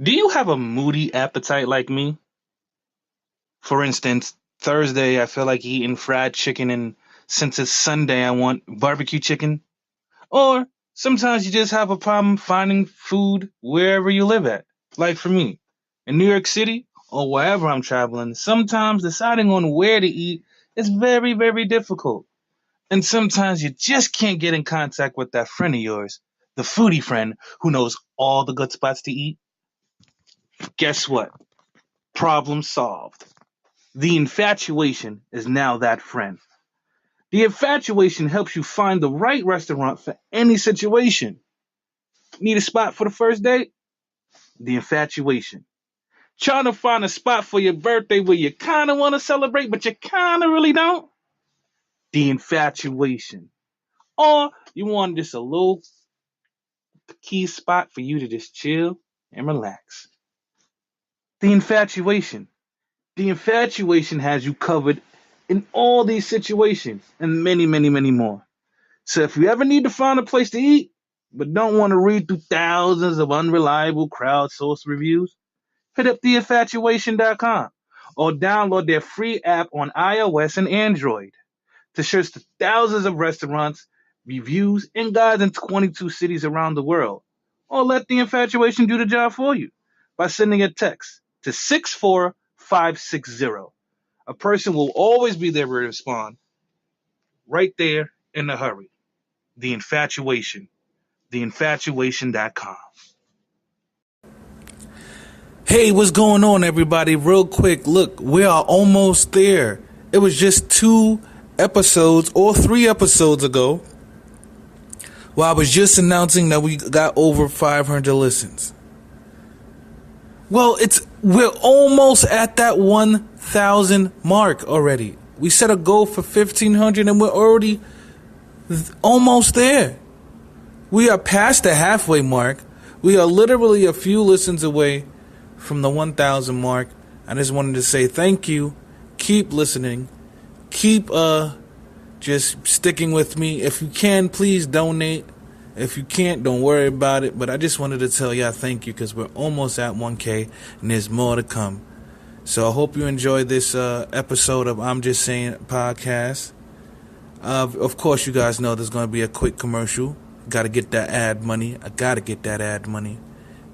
Do you have a moody appetite like me? For instance, Thursday I feel like eating fried chicken, and since it's Sunday I want barbecue chicken. Or sometimes you just have a problem finding food wherever you live at. Like for me, in New York City or wherever I'm traveling, sometimes deciding on where to eat is very, very difficult. And sometimes you just can't get in contact with that friend of yours, the foodie friend who knows all the good spots to eat. Guess what? Problem solved. The infatuation is now that friend. The infatuation helps you find the right restaurant for any situation. Need a spot for the first date? The infatuation. Trying to find a spot for your birthday where you kind of want to celebrate, but you kind of really don't? The infatuation. Or you want just a little key spot for you to just chill and relax. The infatuation. The infatuation has you covered in all these situations and many, many, many more. So if you ever need to find a place to eat, but don't want to read through thousands of unreliable crowdsourced reviews, hit up theinfatuation.com or download their free app on iOS and Android to search the thousands of restaurants, reviews, and guides in 22 cities around the world. Or let the infatuation do the job for you by sending a text to 64560. A person will always be there to respond right there in a hurry. The Infatuation. Theinfatuation.com. Hey, what's going on, everybody? Real quick, look, we are almost there. It was just 2 episodes or 3 episodes ago where I was just announcing that we got over 500 listens. Well, we're almost at that 1,000 mark already. We set a goal for 1,500 and we're already almost there. We are past the halfway mark. We are literally a few listens away from the 1,000 mark. I just wanted to say thank you. Keep listening. Keep just sticking with me. If you can, please donate. If you can't, don't worry about it. But I just wanted to tell y'all thank you because we're almost at 1K and there's more to come. So I hope you enjoyed this episode of I'm Just Saying podcast. Of course, you guys know there's going to be a quick commercial. Got to get that ad money. I got to get that ad money.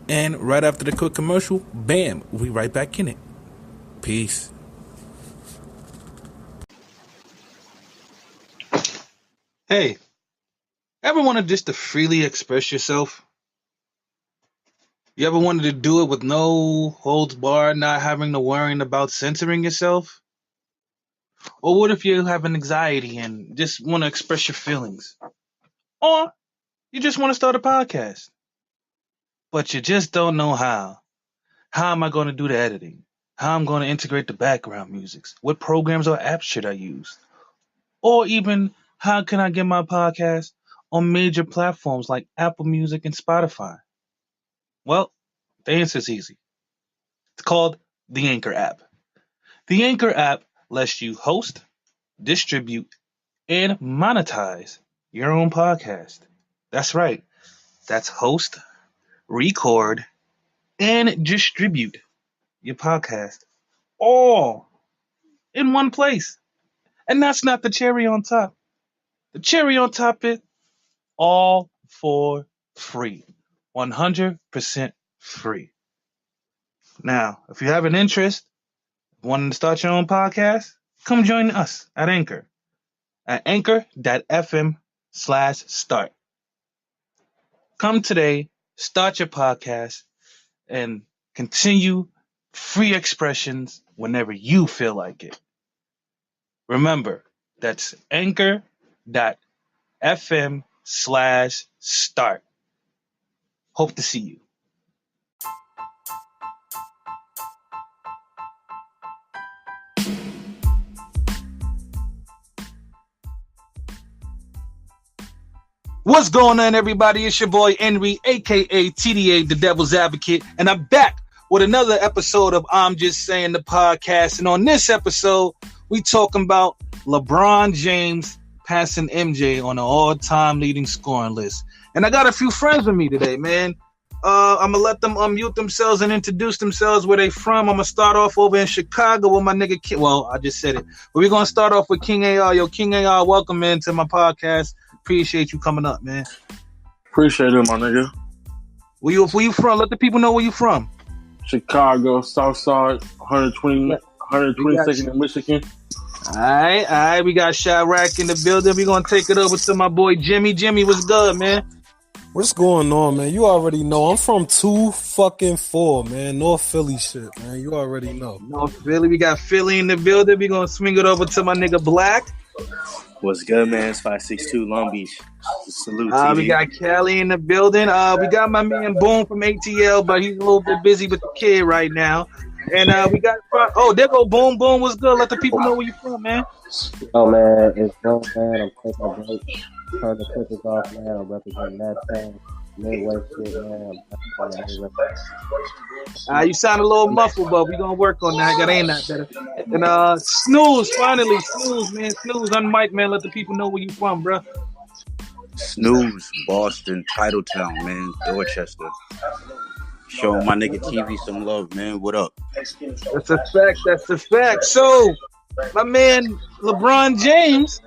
And right after the quick commercial, bam, we right back in it. Peace. Hey, ever wanted just to freely express yourself? You ever wanted to do it with no holds barred, not having to worrying about censoring yourself? Or what if you have an anxiety and just want to express your feelings? Or you just want to start a podcast, but you just don't know how. How am I going to do the editing? How I'm going to integrate the background music? What programs or apps should I use? Or even how can I get my podcast on major platforms like Apple Music and Spotify? Well, the answer is easy. It's called the Anchor app. The Anchor app lets you host, distribute, and monetize your own podcast. That's right. That's host, record, and distribute your podcast all in one place. And that's not the cherry on top. The cherry on top is all for free. 100% free. Now, if you have an interest, wanting to start your own podcast, come join us at Anchor at anchor.fm/start. Come today, start your podcast, and continue free expressions whenever you feel like it. Remember, that's anchor.fm/start. Hope to see you. What's going on, everybody? It's your boy w-ENRI, aka TDA, the Devil's Advocate, and I'm back with another episode of I'm Just Saying the podcast. And on this episode, we talking about LeBron James passing MJ on an all-time leading scoring list. And I got a few friends with me today, man. I'm gonna let them unmute themselves and introduce themselves where they from. I'm gonna start off over in Chicago with my nigga. Well, I just said it, but we're gonna start off with King AR. Yo, King AR, welcome in to my podcast. Appreciate you coming up, man. Appreciate it, my nigga. Where you from? Let the people know where you from. Chicago, South Side, 122nd in Michigan. All right. We got Chirac in the building. We're gonna take it over to my boy Jimmy. Jimmy, what's good, man? What's going on, man? You already know. I'm from 2-4, man. North Philly shit, man. You already know. North Philly. We got Philly in the building. We're gonna swing it over to my nigga Black. What's good, man? It's 562 Long Beach. Salute, TV. We got Cali in the building. We got my man Boom from ATL, but he's a little bit busy with the kid right now. And we got there go Boom. Boom, what's good? Let the people know where you from, man. Oh man, it's Boom, man. I'm taking a break. Turn the clippers off, man. I'm representing that thing. Midwest shit, man. You sound a little muffled, but we're gonna work on that. That ain't that better. And Snooze, finally, man. Snooze on mic, man. Let the people know where you from, bro. Snooze, Boston, Titletown, man. Dorchester. Showing my nigga TV some love, man. What up? That's a fact. So, my man LeBron James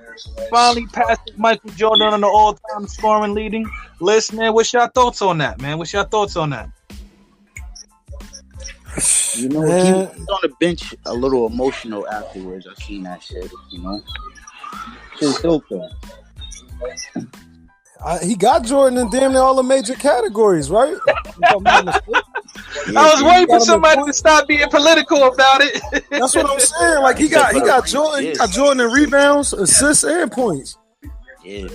finally passed Michael Jordan on the all-time scoring leading list, man. What's your thoughts on that, man? You know, he was on the bench a little emotional afterwards. I seen that shit, you know. Shit's dope, though. He got Jordan in damn near all the major categories, right? I was waiting for somebody to stop being political about it. That's what I'm saying. Like he got Jordan. He got Jordan in rebounds, assists, and points. Yeah,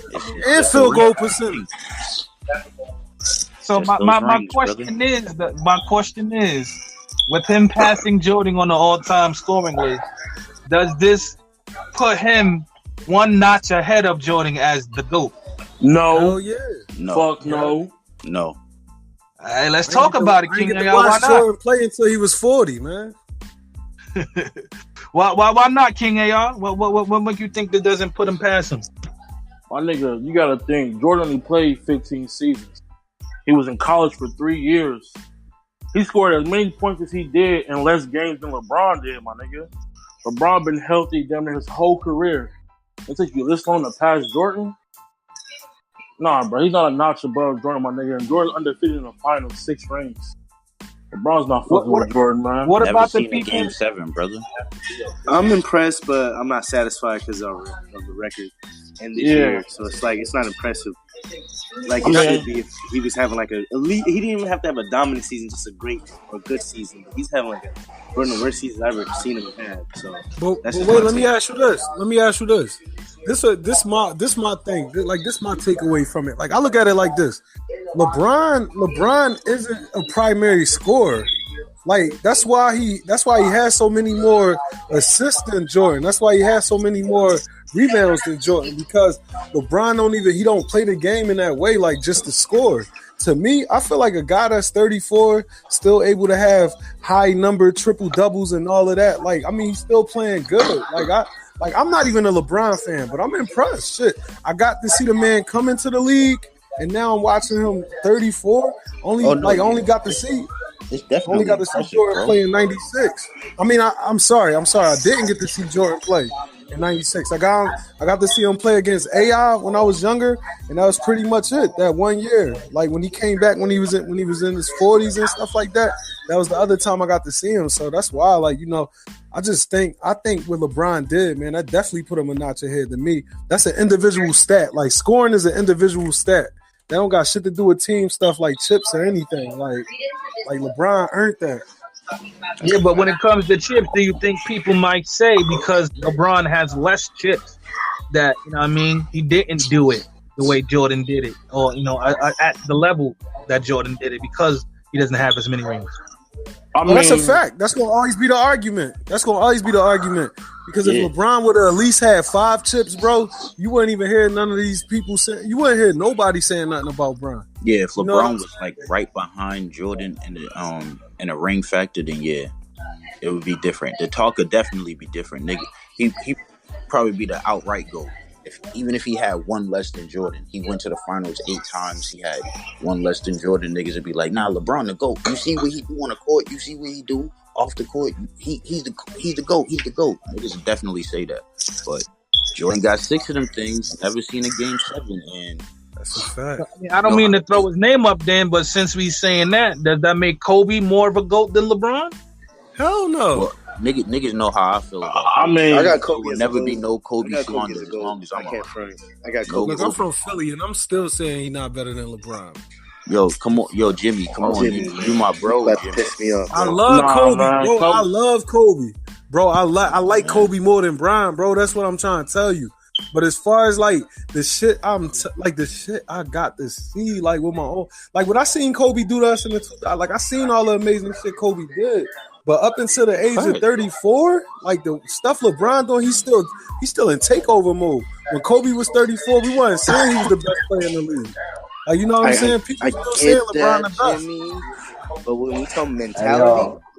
and field goal percentage. So my question is, with him passing Jordan on the all-time scoring list, does this put him one notch ahead of Jordan as the GOAT? No. Hell yeah. No. Fuck no. No. All right, let's talk about it, King. Why not? Jordan play until he was 40, man. Why not, King AR? What make you think that doesn't put him past him? My nigga, you gotta think. Jordan only played 15 seasons. He was in college for 3 years. He scored as many points as he did in less games than LeBron did, my nigga. LeBron been healthy damn near his whole career. It took you this long to pass Jordan? Nah, bro, he's not a notch above Jordan, my nigga. And Jordan's undefeated in the final 6 rings. LeBron's not fucking with Jordan, man. What Never about the seen people? Game 7, brother. I'm impressed, but I'm not satisfied because of the record and this year. So it's like it's not impressive. Like it should be if he was having like a elite. He didn't even have to have a dominant season, just a great or good season. But he's having like one of the worst seasons I've ever seen him have. So, but wait, let me ask you this. This my thing. Like this my takeaway from it. Like I look at it like this. LeBron isn't a primary scorer. Like that's why he has so many more assists than Jordan. That's why he has so many more rebounds than Jordan, because LeBron don't play the game in that way, like just to score. To me, I feel like a guy that's 34 still able to have high number triple doubles and all of that. Like I mean, he's still playing good. I'm not even a LeBron fan, but I'm impressed. Shit, I got to see the man come into the league, and now I'm watching him 34. Only got to see Jordan play in 96. I mean, I'm sorry. I didn't get to see Jordan play in 96. I got to see him play against AI when I was younger, and that was pretty much it. That 1 year, like when he came back when he was in his 40s and stuff like that. That was the other time I got to see him. So that's why, like, you know, I think what LeBron did, man, that definitely put him a notch ahead than me. That's an individual stat. Like scoring is an individual stat. That don't got shit to do with team stuff like chips or anything. Like LeBron earned that. Yeah, but when it comes to chips, do you think people might say because LeBron has less chips that, you know what I mean, he didn't do it the way Jordan did it, or, you know, at the level that Jordan did it because he doesn't have as many rings? That's a fact. That's going to always be the argument. Because if LeBron would have at least had 5 chips, bro, you wouldn't even hear none of these people saying. You wouldn't hear nobody saying nothing about Bron. Yeah, if LeBron was like right behind Jordan in a ring factor, then yeah, it would be different. The talk could definitely be different, nigga. He probably be the outright GOAT. even if he had one less than Jordan, he went to the finals 8 times. He had one less than Jordan. Niggas would be like, nah, LeBron the GOAT. You see what he do on the court. You see what he do off the court. He's the GOAT. He's the GOAT. Niggas would definitely say that. But Jordan got 6 of them things. Never seen a game 7, and that's a fact. I don't mean to throw his name up then, but since we saying that, does that make Kobe more of a GOAT than LeBron? Hell no. Well, niggas know how I feel about it. I mean, I got Kobe. Will never be no Kobe slander as long as I'm can't front. I got Kobe. Look, I'm from Philly, and I'm still saying he's not better than LeBron. Yo, come on, yo, Jimmy, come on, Jimmy, you my bro. That Jimmy. pissed me off. I love Kobe, man, bro. Kobe. I love Kobe, bro. I like Kobe more than Bryant, bro. That's what I'm trying to tell you. But as far as like the shit, the shit I got to see, like with my own, like when I seen Kobe do that in the 2000s, like I seen all the amazing shit Kobe did. But up until the age of 34, like the stuff LeBron doing, he's still in takeover mode. When Kobe was 34, we wasn't saying he was the best player in the league. Like, you know what I'm saying? People still saying LeBron the best. Jimmy, but when we talk mentality, I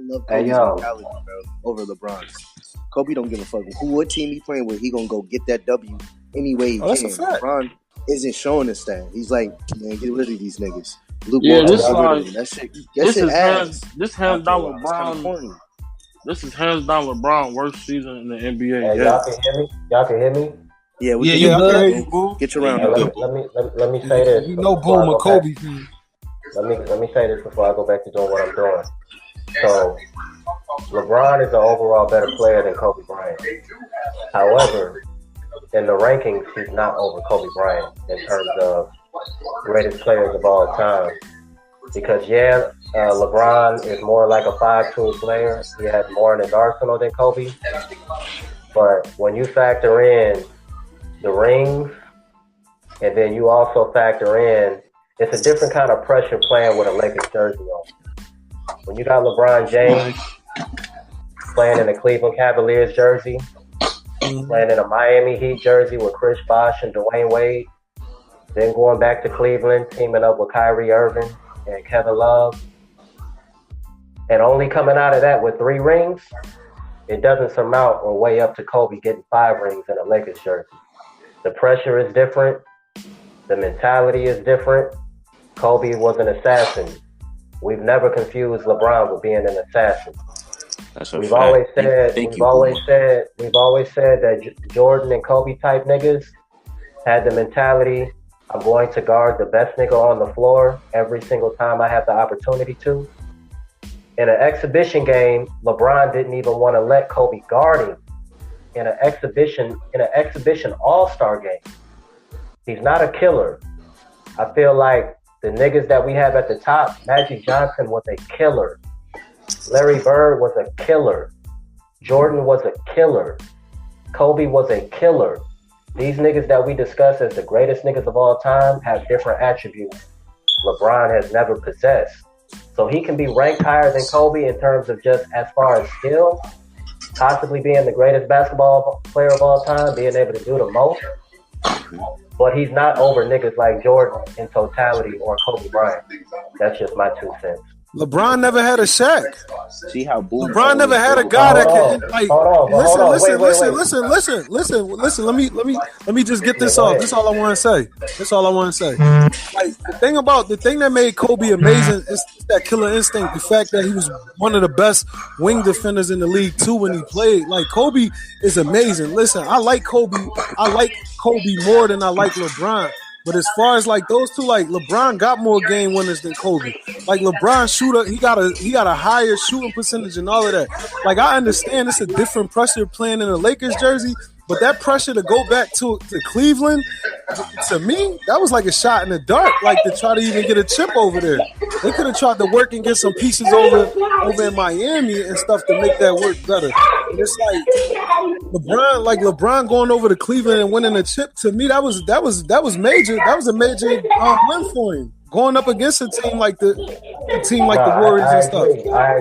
love Kobe's mentality, bro, over LeBron's. Kobe don't give a fuck what team he playing with. He gonna go get that W any way he can. LeBron isn't showing us that. He's like, man, get rid of these niggas. Luke this is hands down LeBron. This is hands down LeBron worst season in the NBA. Hey, y'all can hear me. Yeah, I can hear you, boo. Get your round. Let me say this. You know, boom, with Kobe. Let me say this before I go back to doing what I'm doing. So, LeBron is an overall better player than Kobe Bryant. However, in the rankings, he's not over Kobe Bryant in terms of greatest players of all time. Because, LeBron is more like a 5-tool player. He has more in his arsenal than Kobe. But when you factor in the rings, and then you also factor in, it's a different kind of pressure playing with a Lakers jersey on. When you got LeBron James playing in a Cleveland Cavaliers jersey, playing in a Miami Heat jersey with Chris Bosh and Dwayne Wade, then going back to Cleveland, teaming up with Kyrie Irving and Kevin Love, and only coming out of that with 3 rings, it doesn't surmount or weigh up to Kobe getting 5 rings in a Lakers jersey. The pressure is different. The mentality is different. Kobe was an assassin. We've never confused LeBron with being an assassin. We've always said that Jordan and Kobe type niggas had the mentality, I'm going to guard the best nigga on the floor every single time I have the opportunity to. In an exhibition game, LeBron didn't even want to let Kobe guard him in an exhibition all-star game. He's not a killer. I feel like the niggas that we have at the top, Magic Johnson was a killer. Larry Bird was a killer. Jordan was a killer. Kobe was a killer. These niggas that we discuss as the greatest niggas of all time have different attributes LeBron has never possessed. So he can be ranked higher than Kobe in terms of just as far as skill, possibly being the greatest basketball player of all time, being able to do the most. But he's not over niggas like Jordan in totality or Kobe Bryant. That's just my 2 cents. LeBron never had a Shaq. See how boom. LeBron never had a guy that can like. Listen. Let me just get this off. This is all I want to say. Like the thing that made Kobe amazing is that killer instinct. The fact that he was one of the best wing defenders in the league too when he played. Like Kobe is amazing. Listen, I like Kobe more than I like LeBron. But as far as like those two, like LeBron got more game winners than Kobe. Like LeBron shooter, he got a higher shooting percentage and all of that. Like I understand it's a different pressure playing in a Lakers jersey, but that pressure to go back to Cleveland, to me, that was like a shot in the dark. Like to try to even get a chip over there. They could have tried to work and get some pieces over in Miami and stuff to make that work better. And it's like LeBron going over to Cleveland and winning a chip. To me, that was major. That was a major win for him. Going up against a team like the Warriors and stuff. I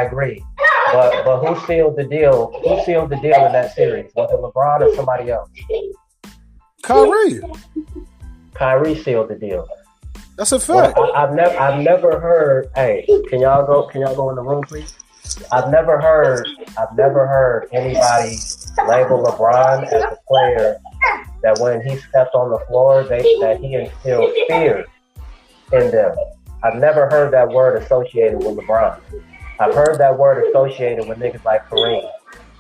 agree. But who sealed the deal? Who sealed the deal in that series? Was it LeBron or somebody else? Kyrie sealed the deal. That's a fact. Well, I've never heard. Hey, can y'all go in the room, please? I've never heard anybody label LeBron as a player that when he stepped on the floor, that he instilled fear in them. I've never heard that word associated with LeBron. I've heard that word associated with niggas like Kareem.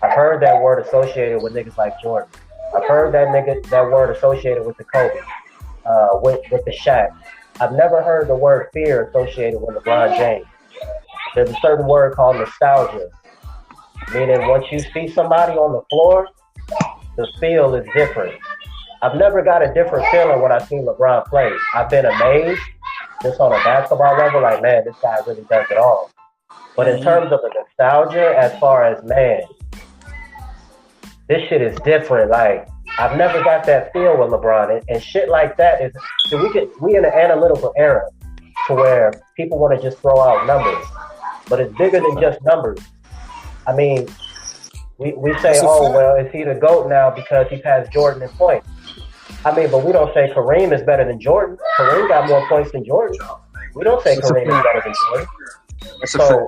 I've heard that word associated with niggas like Jordan. I've heard that word associated with the Kobe, with the Shaq. I've never heard the word fear associated with LeBron James. There's a certain word called nostalgia, meaning once you see somebody on the floor, the feel is different. I've never got a different feeling when I've seen LeBron play. I've been amazed just on a basketball level, like, man, this guy really does it all. But in terms of the nostalgia, as far as, man, this shit is different. Like, I've never got that feel with LeBron. And shit like that is, we in an analytical era to where people want to just throw out numbers. But it's bigger than just numbers. I mean, we say, oh, well, is he the GOAT now because he passed Jordan in points? I mean, but we don't say Kareem is better than Jordan. Kareem got more points than Jordan. We don't say Kareem is better than Jordan. So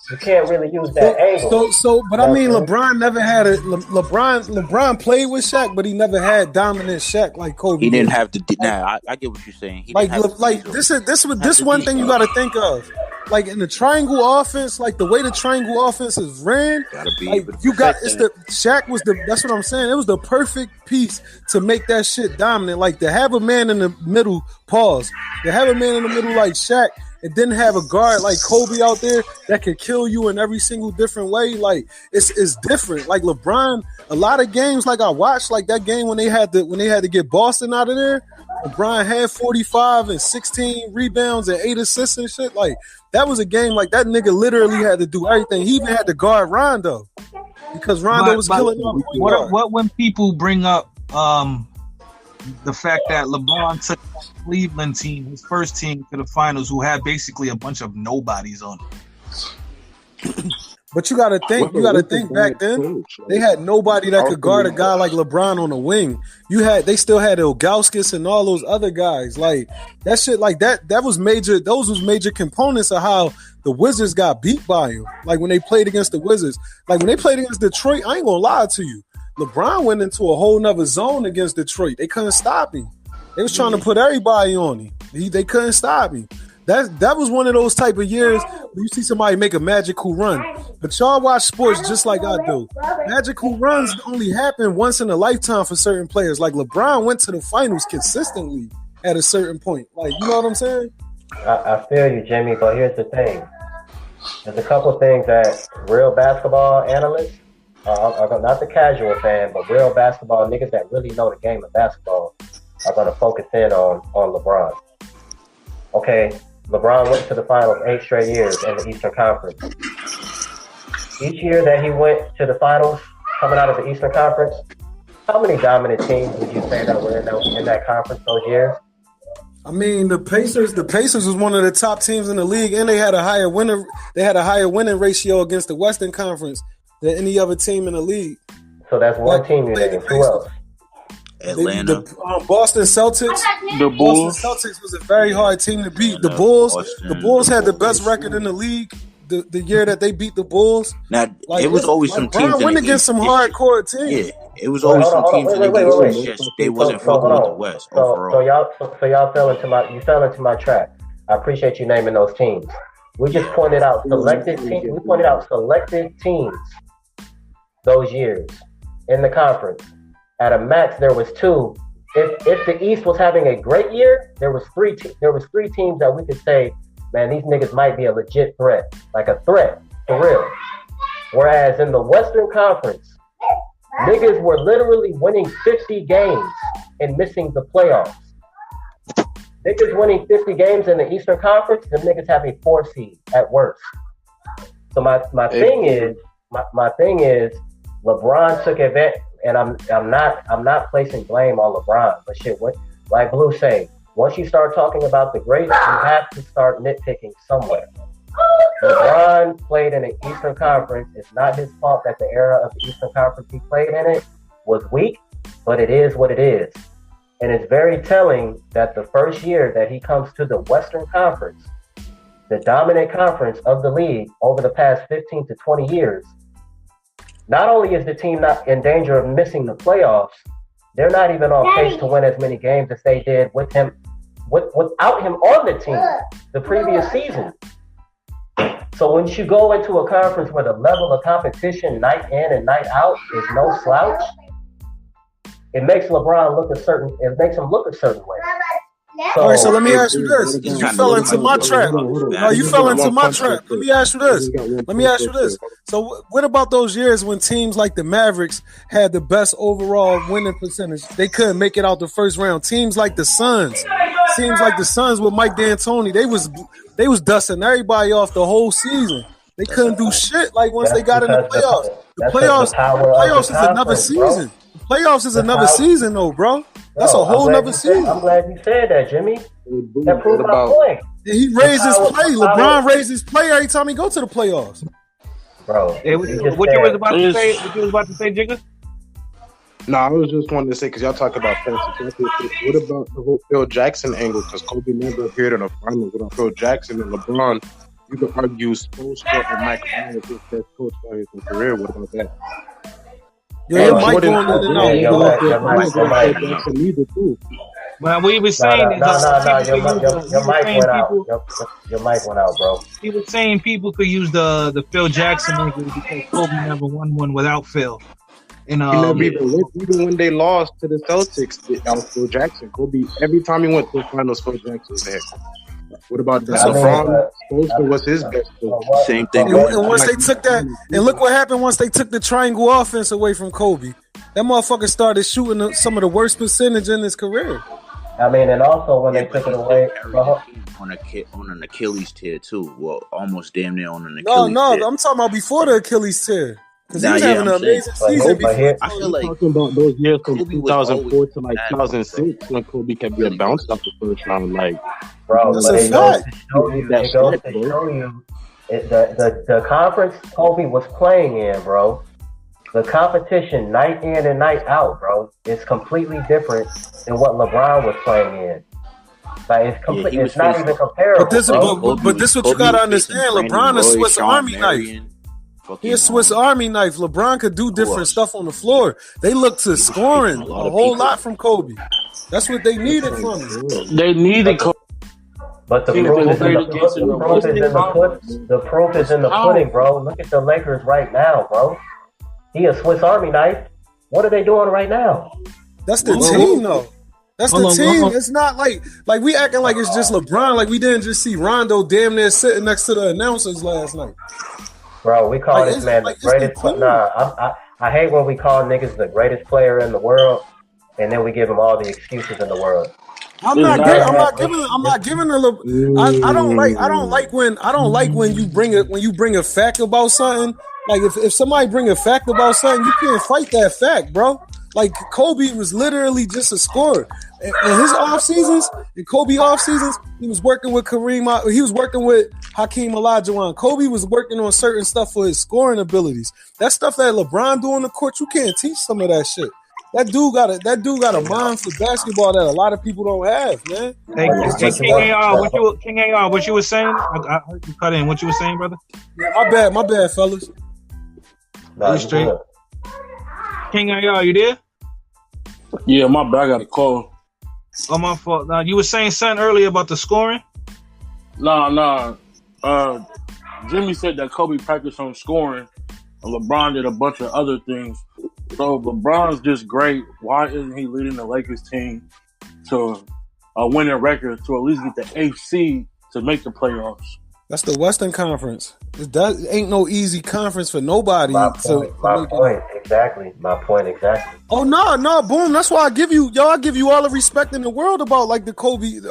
you can't really use that angle. But I mean, LeBron never had LeBron played with Shaq, but he never had dominant Shaq like Kobe. He didn't have to. Nah, I get what you're saying. This one thing you got to think of. Like in the triangle offense, like the way the triangle offense is ran, Shaq was that's what I'm saying. It was the perfect piece to make that shit dominant. Like to have a man in the middle, to have a man in the middle like Shaq, and then have a guard like Kobe out there that could kill you in every single different way. Like it's different. Like LeBron, a lot of games like I watched, like that game when they had to get Boston out of there. LeBron had 45 and 16 rebounds and 8 assists and shit. Like that was a game like that nigga literally had to do everything. He even had to guard Rondo because Rondo was killing him. What when people bring up the fact that LeBron took Cleveland team, his first team, to the finals, who had basically a bunch of nobodies on it. But you gotta think back then, they had nobody that could guard a guy like LeBron on the wing. They still had Ilgauskas and all those other guys. Like that shit, like that was major. Those was major components of how the Wizards got beat by him. Like when they played against the Wizards, like when they played against Detroit, I ain't gonna lie to you. LeBron went into a whole nother zone against Detroit. They couldn't stop him. They was trying to put everybody on him. They couldn't stop him. That was one of those type of years where you see somebody make a magical run. But y'all watch sports just like I do. Magical runs only happen once in a lifetime for certain players. Like LeBron went to the finals consistently at a certain point. Like, you know what I'm saying? I feel you, Jimmy, but here's the thing. There's a couple of things that real basketball analysts, not the casual fan, but real basketball niggas that really know the game of basketball are going to focus in on LeBron. Okay, LeBron went to the finals 8 straight years in the Eastern Conference. Each year that he went to the finals, coming out of the Eastern Conference, how many dominant teams would you say that were in that conference those years? I mean, the Pacers was one of the top teams in the league, and they had a higher winning ratio against the Western Conference than any other team in the league. So that's one team you named. Who else? Atlanta. The Boston Celtics. The Bulls. Boston Celtics was a very hard team to beat. The Bulls had the best record in the league the year that they beat the Bulls. Now, it was always some teams. Brown went against some hardcore teams. Yeah, it was always some teams in the East. They wasn't fucking with the West overall. So y'all fell into my trap. I appreciate you naming those teams. We just pointed out selected teams. We pointed out selected teams those years in the conference. At a max, there was 2. If the East was having a great year, there was 3 teams that we could say, man, these niggas might be a legit threat, like a threat for real. Whereas in the Western Conference, niggas were literally winning 50 games and missing the playoffs. Niggas winning 50 games in the Eastern Conference, them niggas have a 4 seed at worst. So my thing is, LeBron took advantage. And I'm not placing blame on LeBron, but shit, like Blue say, once you start talking about the greats, you have to start nitpicking somewhere. LeBron played in the Eastern Conference. It's not his fault that the era of the Eastern Conference he played in it was weak, but it is what it is. And it's very telling that the first year that he comes to the Western Conference, the dominant conference of the league over the past 15 to 20 years, not only is the team not in danger of missing the playoffs, they're not even on pace to win as many games as they did with him, without him on the team the previous season. So when you go into a conference where the level of competition night in and night out is no slouch, it makes LeBron look a certain way. All right, so let me ask you this. You fell into my trap. No, you fell into my trap. Let me ask you this. So what about those years when teams like the Mavericks had the best overall winning percentage? They couldn't make it out the first round. Teams like the Suns with Mike D'Antoni, they was dusting everybody off the whole season. They couldn't do shit like once they got in the playoffs. The playoffs is another season. Playoffs is another season, though, bro. That's a whole nother season. I'm glad you said that, Jimmy. That proves my point. Yeah, he raised his play. LeBron raised his play every time he go to the playoffs. Bro, what you was about to say? What you was about to say, Jigga? No, I was just wanting to say, because y'all talk about fantasy. What about the whole Phil Jackson angle? Because Kobe never appeared in the finals without Phil Jackson and LeBron. You could argue Spoelstra and Michael Jordan is his best coach for his career. What about that? Your mic going in and out. But what he was saying is your mic went out. Your mic went out, bro. He was saying people could use the Phil Jackson angle because Kobe never won one without Phil. And even when they lost to the Celtics, that was Phil Jackson. Kobe, every time he went to the finals, Phil Jackson was there. What about that? LeBron Spoelstra was his best coach. Same thing. And once they took that, and look what happened once they took the triangle offense away from Kobe. That motherfucker started shooting some of the worst percentage in his career. I mean, and also when they took it away on an Achilles tear too. Well, almost damn near on an Achilles. No, tear. I'm talking about before the Achilles tear. Because he was having an amazing season before. I feel like talking about those years from 2004 to like 2006 when Kobe kept getting bounced off the first round. Like, bro, that's a fact. It goes to show you the conference Kobe was playing in, bro. The competition night in and night out, bro, is completely different than what LeBron was playing in. Like it's not even comparable. But this what you gotta understand. LeBron is Swiss Army knife. He a Swiss Army knife. LeBron could do different stuff on the floor. They look to scoring a whole lot from Kobe. That's what they needed from him. They needed Kobe. But the proof is in the pudding, bro. Look at the Lakers right now, bro. He a Swiss Army knife. What are they doing right now? That's the team, though. That's the team. It's not like we acting like it's just LeBron. Like we didn't just see Rondo damn near sitting next to the announcers last night. Bro, we call this man the greatest. I hate when we call niggas the greatest player in the world, and then we give him all the excuses in the world. I don't like when you bring a fact about something. Like if somebody bring a fact about something, you can't fight that fact, bro. Like Kobe was literally just a scorer. In his off seasons, in Kobe off seasons, he was working with Kareem. He was working with Hakeem Olajuwon. Kobe was working on certain stuff for his scoring abilities. That stuff that LeBron do on the court, you can't teach some of that shit. That dude got a mind for basketball that a lot of people don't have, man. Hey, King AR, what you was saying? I heard you cut in. What you was saying, brother? Yeah, my bad, fellas. Nah, you straight. King AR, you there? Yeah, my bad. I got a call. Oh, my fault. Now, you were saying something earlier about the scoring? Nah. Jimmy said that Kobe practiced on scoring, and LeBron did a bunch of other things. So LeBron's just great. Why isn't he leading the Lakers team to a winning record to at least get the eighth seed to make the playoffs? That's the Western Conference. That ain't no easy conference for nobody. My point exactly. Oh no, boom. That's why I give you all the respect in the world about the Kobe's.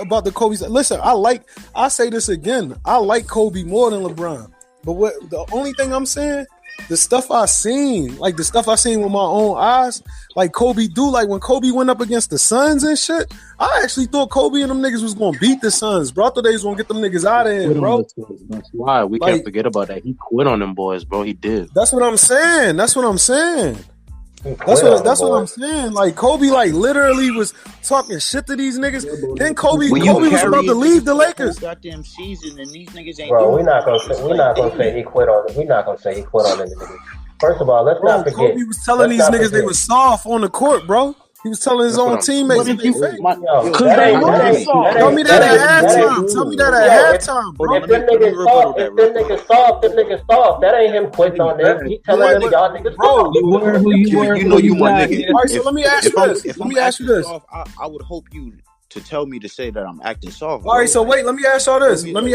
Listen, I say this again. I like Kobe more than LeBron. But the only thing I'm saying, the stuff I seen with my own eyes, like Kobe do, like when Kobe went up against the Suns and shit, I actually thought Kobe and them niggas was gonna beat the Suns, bro. I thought they was gonna get them niggas out of here, bro. That's why we can't forget about that. He quit on them boys, bro. He did. That's what I'm saying. That's what I'm saying. Like Kobe, literally was talking shit to these niggas. Then Kobe was about to leave the Lakers. Goddamn season, and these niggas ain't. Bro, we're not gonna say he quit on them. We're not gonna say he quit on them niggas. First of all, let's not forget. Kobe was telling these niggas they was soft on the court, bro. He was telling his own teammates that they fake. Because they know soft. Tell me that at halftime. Tell me that at halftime, bro. If them niggas soft, that ain't him quitting on them. He telling them y'all niggas soft. You know you my nigga. All right, so let me ask you this. I would hope you to tell me to say that I'm acting soft. All right, so wait, let me ask y'all this. Now, let me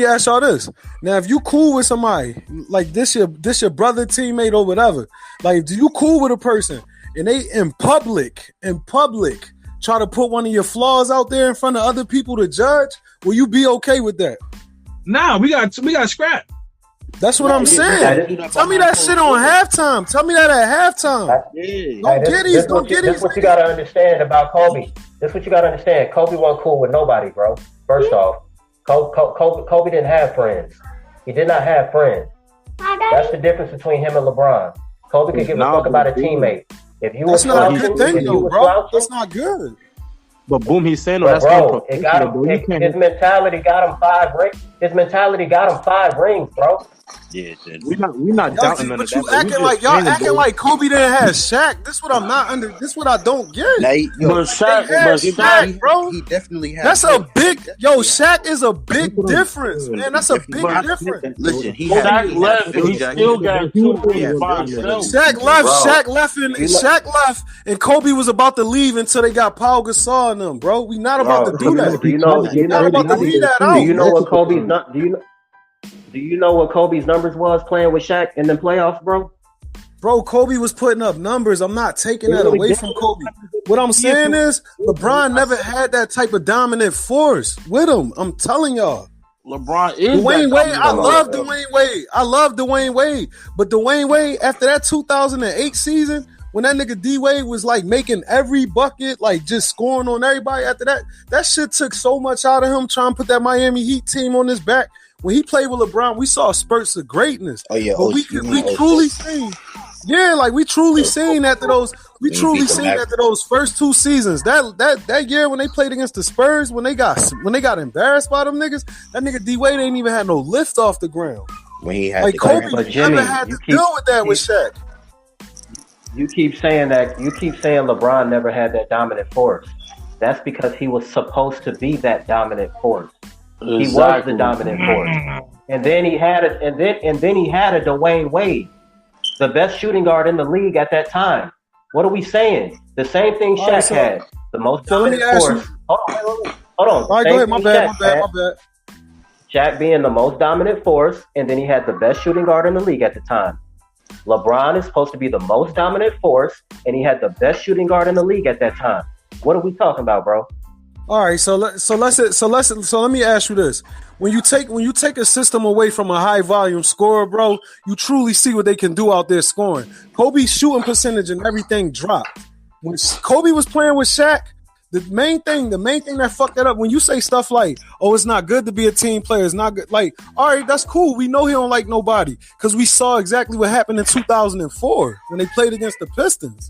ask y'all this. Now, if you cool with somebody, like this your brother, teammate, or whatever, like, do you cool with a person and they in public try to put one of your flaws out there in front of other people to judge? Will you be okay with that? Nah, we got scrap. That's what I'm saying. Tell me that shit on halftime. Tell me that at halftime. Don't get these. This is what you gotta understand about Kobe. This is what you gotta understand. Kobe wasn't cool with nobody, bro. First off, Kobe didn't have friends. He did not have friends. That's the difference between him and LeBron. Kobe could give a fuck about a teammate. If you that's not a good thing, though, bro. That's not good. But boom, he's saying that's bro. It got him. His mentality got him 5 rings. His mentality got him 5 rings, bro. Yeah, we're not doubting none of that. But y'all acting like Kobe didn't have Shaq. This what I'm not under. This what I don't get. Shaq, bro. He definitely has. That's a big Shaq is a big difference, man. That's a big difference. Listen, Shaq left, and he still got 2 rings by himself. Shaq left, and Kobe was about to leave until they got Paul Gasol in them, bro. We not about to do that. Do you know what Kobe's not? Do you know what Kobe's numbers was playing with Shaq in the playoffs, bro? Bro, Kobe was putting up numbers. I'm not taking that away from Kobe. What I'm saying is, LeBron never had that type of dominant force with him. I'm telling y'all. LeBron is Dwayne Wade. I love Dwayne Wade. But Dwayne Wade, after that 2008 season, when that nigga D-Wade was like making every bucket, like just scoring on everybody after that shit took so much out of him trying to put that Miami Heat team on his back. When he played with LeBron, we saw spurts of greatness. Oh yeah, but we truly seen. Yeah, like we truly seen after those. We truly seen after those first 2 seasons. That year when they played against the Spurs, when they got embarrassed by them niggas, that nigga D Wade ain't even had no lift off the ground. When he had like Kobe, never had to deal with that with Shaq. You keep saying LeBron never had that dominant force. That's because he was supposed to be that dominant force. Exactly. He was the dominant force, and then he had a Dwayne Wade, the best shooting guard in the league at that time. What are we saying? The same thing Shaq had, the most dominant force. Hold on. All right, go ahead. My bad. Shaq being the most dominant force, and then he had the best shooting guard in the league at the time. LeBron is supposed to be the most dominant force, and he had the best shooting guard in the league at that time. What are we talking about, bro? All right, so let me ask you this: when you take a system away from a high volume scorer, bro, you truly see what they can do out there scoring. Kobe's shooting percentage and everything dropped. When Kobe was playing with Shaq, the main thing that fucked that up, when you say stuff like, "Oh, it's not good to be a team player," it's not good. Like, all right, that's cool. We know he don't like nobody because we saw exactly what happened in 2004 when they played against the Pistons.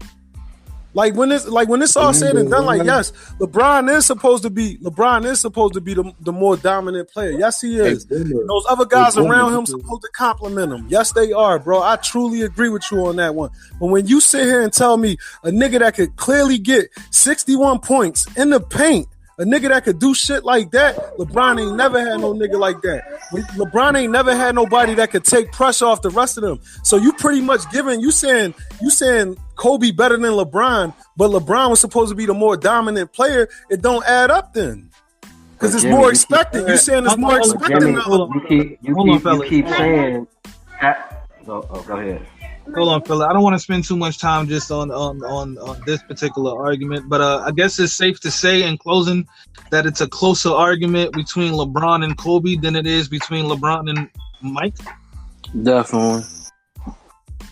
Like when it's all said and done, like yes, LeBron is supposed to be the more dominant player. Yes, he is. Those other guys around him supposed to compliment him. Yes, they are, bro. I truly agree with you on that one. But when you sit here and tell me a nigga that could clearly get 61 points in the paint, a nigga that could do shit like that, LeBron ain't never had no nigga like that. LeBron ain't never had nobody that could take pressure off the rest of them. So you pretty much you saying Kobe better than LeBron, but LeBron was supposed to be the more dominant player. It don't add up then. Because it's more expected. You saying it's more expected now. You keep saying go ahead. Hold on, fella. I don't want to spend too much time just on this particular argument, but I guess it's safe to say in closing that it's a closer argument between LeBron and Kobe than it is between LeBron and Mike. Definitely.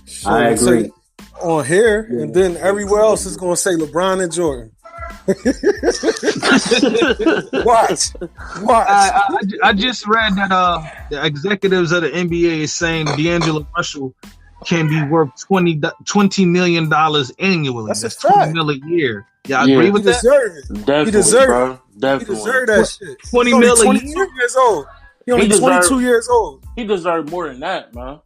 So I agree. On here, and then everywhere else is going to say LeBron and Jordan. Watch. I just read that the executives of the NBA is saying D'Angelo Russell can be worth $20 million annually. That's $20 million a year. I agree with that. Definitely, he deserves bro. Definitely. He deserved that shit. 20 million. Years old. He only 22 years old. He deserved more than that, man.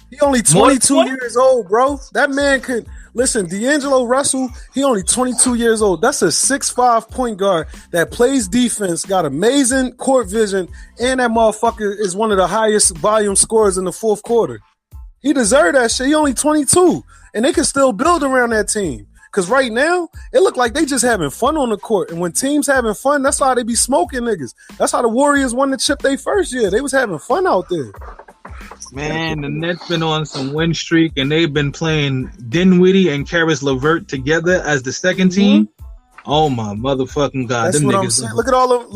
He only 22 years old, bro. That man could listen. D'Angelo Russell, he only 22 years old. That's a 6'5" point guard that plays defense, got amazing court vision, and that motherfucker is one of the highest volume scorers in the fourth quarter. He deserved that shit. He only 22, and they can still build around that team. Because right now, it look like they just having fun on the court. And when teams having fun, that's how they be smoking niggas. That's how the Warriors won the chip their first year. They was having fun out there. Man, the Nets been on some win streak, and they've been playing Dinwiddie and Karis LeVert together as the second team. Oh my motherfucking god! That's them what niggas I'm saying. Look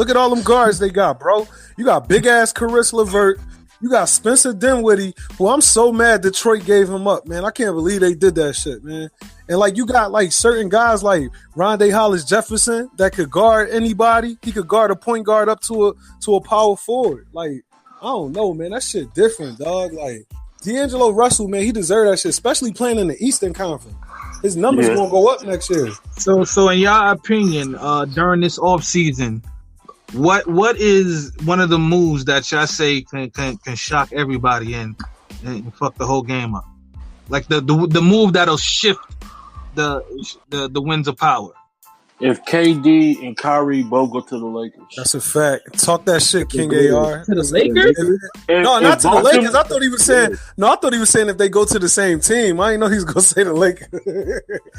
at all them guards they got, bro. You got big ass Karis LeVert. You got Spencer Dinwiddie, who I'm so mad Detroit gave him up, man. I can't believe they did that shit, man. And like you got like certain guys like Rondé Hollis Jefferson that could guard anybody. He could guard a point guard up to a power forward. Like, I don't know, man. That shit different, dog. Like D'Angelo Russell, man, he deserved that shit, especially playing in the Eastern Conference. His numbers gonna go up next year. So in your opinion, during this offseason, what is one of the moves that y'all say can shock everybody and fuck the whole game up? Like the move that'll shift the winds of power. If KD and Kyrie both go to the Lakers. That's a fact. Talk that shit, King AR. To the Lakers? No, not to the Lakers. I thought he was saying if they go to the same team. I didn't know he was gonna say the Lakers.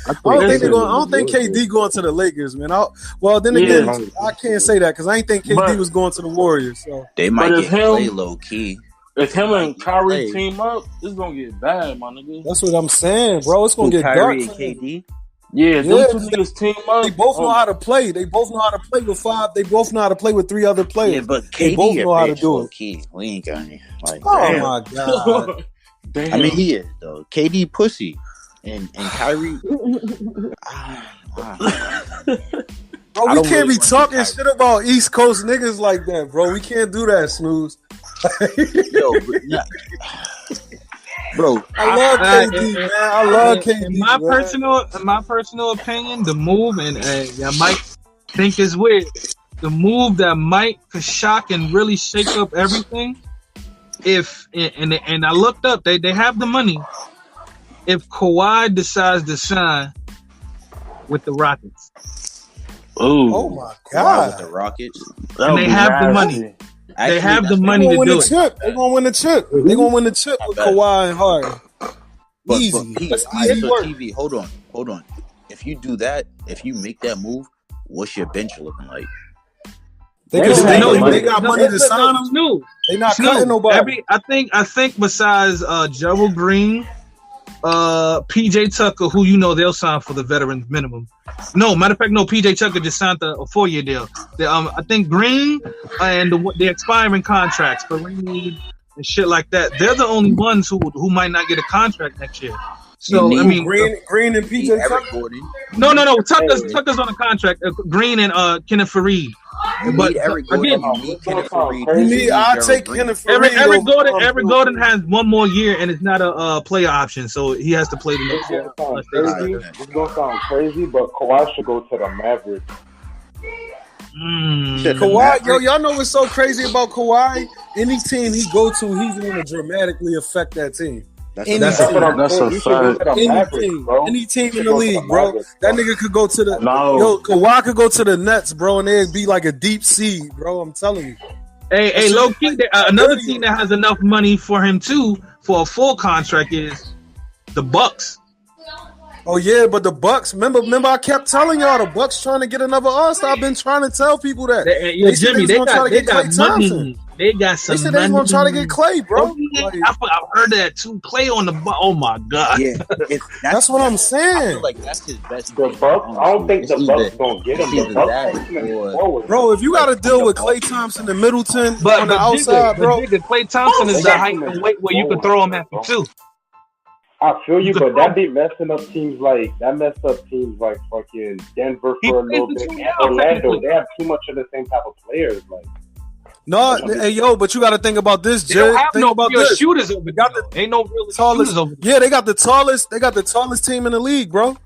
I don't think KD going to the Lakers, man. Then again, I can't say that because I ain't think KD was going to the Warriors. So they might get play low key. If him and Kyrie team up, it's gonna get bad, my nigga. That's what I'm saying, bro. It's gonna get Kyrie dark. And KD. Yeah, them two niggas team up. They both know how to play. They both know how to play with five. They both know how to play with three other players. Yeah, but KD they both know how to do it. Key. We ain't got any. Like, my god! I mean, he is though. KD pussy, and Kyrie. Bro, we can't be talking shit about East Coast niggas like that, bro. We can't do that, Snooze. Bro, I love KD, man. I love KD. In my personal opinion, the move, and y'all might think is weird, the move that might could shock and really shake up everything. And I looked up, they have the money. If Kawhi decides to sign with the Rockets. Oh my god! With the Rockets, and they have the money. They have the money to do it. They're gonna win the chip. They're gonna win the chip with Kawhi and Harden. Easy. That's easy work. TV. Hold on. If you do that, if you make that move, what's your bench looking like? They got money to sign them. They not cutting nobody. I think besides Gerald Green, PJ Tucker, who they'll sign for the veteran minimum. No, matter of fact, no. PJ Tucker just signed a 4-year deal. I think Green and the expiring contracts for Reed and shit like that. They're the only ones who might not get a contract next year. So I mean, Green and PJ Tucker. No. Tucker's on a contract. Green and Kenneth Fareed. But again, I'll take Kenneth Fareed. Eric Gordon has one more year, and it's not a player option, so he has to play the next year. It's gonna sound crazy, but Kawhi should go to the Mavericks. Kawhi, y'all know what's so crazy about Kawhi? Any team he go to, he's going to dramatically affect that team. That's a fact. Any team in the league, bro. That nigga could go to the Kawhi could go to the Nets, bro, and they'd be like a deep seed, bro. I'm telling you. Hey, low key, another team that has enough money for him too for a full contract is the Bucks. Oh yeah, but the Bucks. Remember, I kept telling y'all the Bucks trying to get another All-Star. I've been trying to tell people that. Jimmy, they got money. They got some. They said they gonna try to get Clay, bro. I've heard that too. Clay on the oh my god. Yeah, that's what I'm saying. I feel like that's his best. The Bucks. I don't think the Bucks gonna get him. The Bucks bro, if you got to deal with Klay Thompson and Middleton on the outside, bro. Klay Thompson is the height and weight where you can throw him at the two. I feel you, but that be messing up teams like fucking Denver for a little bit. Orlando, they have too much of the same type of players. Like, no, hey yo, but you got to think about this, Jay. They don't have no real shooters over there. Ain't no real shooters over there. Yeah, they got the tallest team in the league, bro.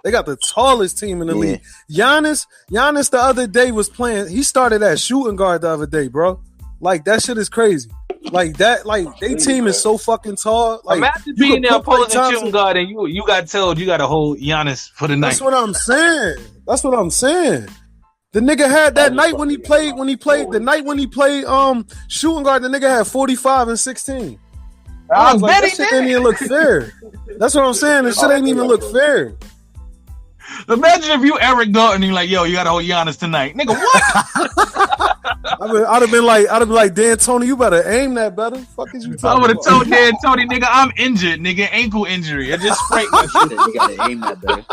They got the tallest team in the league. Giannis the other day was playing. He started at shooting guard the other day, bro. Like that shit is crazy. Like that, like they team is so fucking tall. Like imagine being the opposing shooting guard and you got told you got to hold Giannis for the night. That's what I'm saying. That's what I'm saying. The nigga had that night when he played the night when he played shooting guard. The nigga had 45 and 16. I was like, that shit didn't even look fair. That's what I'm saying. This shit ain't even look fair. Imagine if you Eric Gordon and you're like, yo, you gotta hold Giannis tonight. Nigga, what? I'd have been like, Dan Tony, you better aim that better. Fuck is you talking about? I would have told Dan Tony, nigga, I'm injured, nigga, ankle injury. I just sprained my shit. You gotta aim that better.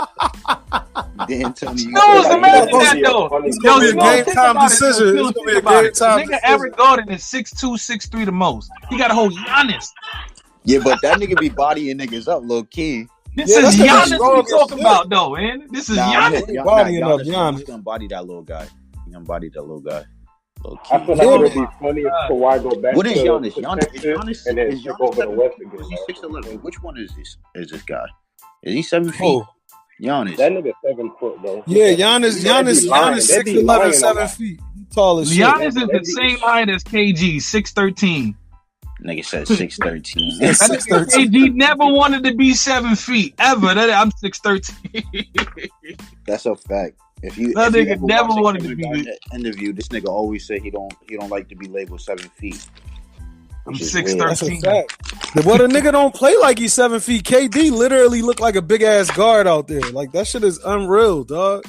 Dan Tony, you imagine that though. It's gonna be a game time decision. It's gonna be a game time decision. Nigga, Eric Gordon is 6'2", 6'3" the most. He gotta hold Giannis. Yeah, but that nigga be bodying niggas up, low key. This is Giannis we talking about, though, man. This is Giannis. Giannis gonna body that little guy. He gonna body that little guy. I feel like it would be funny if Kawhi go back. What is Giannis? Giannis and then go over the West again. He's 6'11". Which one is this? Is this guy? Is he 7 feet? Giannis. That nigga 7 foot, bro. Yeah, Giannis 6'11", 7 feet. He tall as shit. Giannis is the same height as KG, 6'13". Nigga said 6'13". KG never wanted to be 7 feet ever. I'm 6'13". That's a fact. If you nigga never wanted to be that interview, this nigga always say he don't like to be labeled 7 feet. I'm 6'13". Well, the nigga don't play like he's 7 feet. KD literally look like a big ass guard out there. Like that shit is unreal, dog.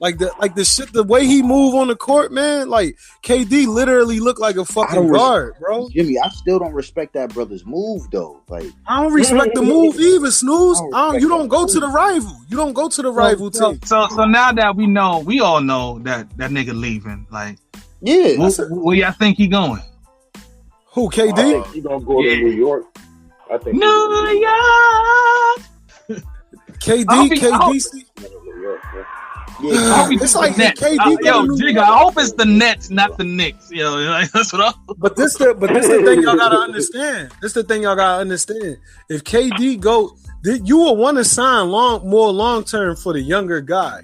Like the shit, the way he move on the court, man. Like KD literally look like a fucking guard, bro. Jimmy, I still don't respect that brother's move though. Like I don't respect the move either, Snooze. You don't go to the rival. You don't go to the rival team. So now that we all know that nigga leaving. Like, yeah, where y'all think he going? Who, KD? I think he gonna go to New York. I think New York. KD. Yeah, it's like KD. Jigga, I hope it's the Nets, not the Knicks. Yo, like, that's what But this the thing y'all gotta understand. This the thing y'all gotta understand. If KD go, you will want to sign more long term for the younger guy.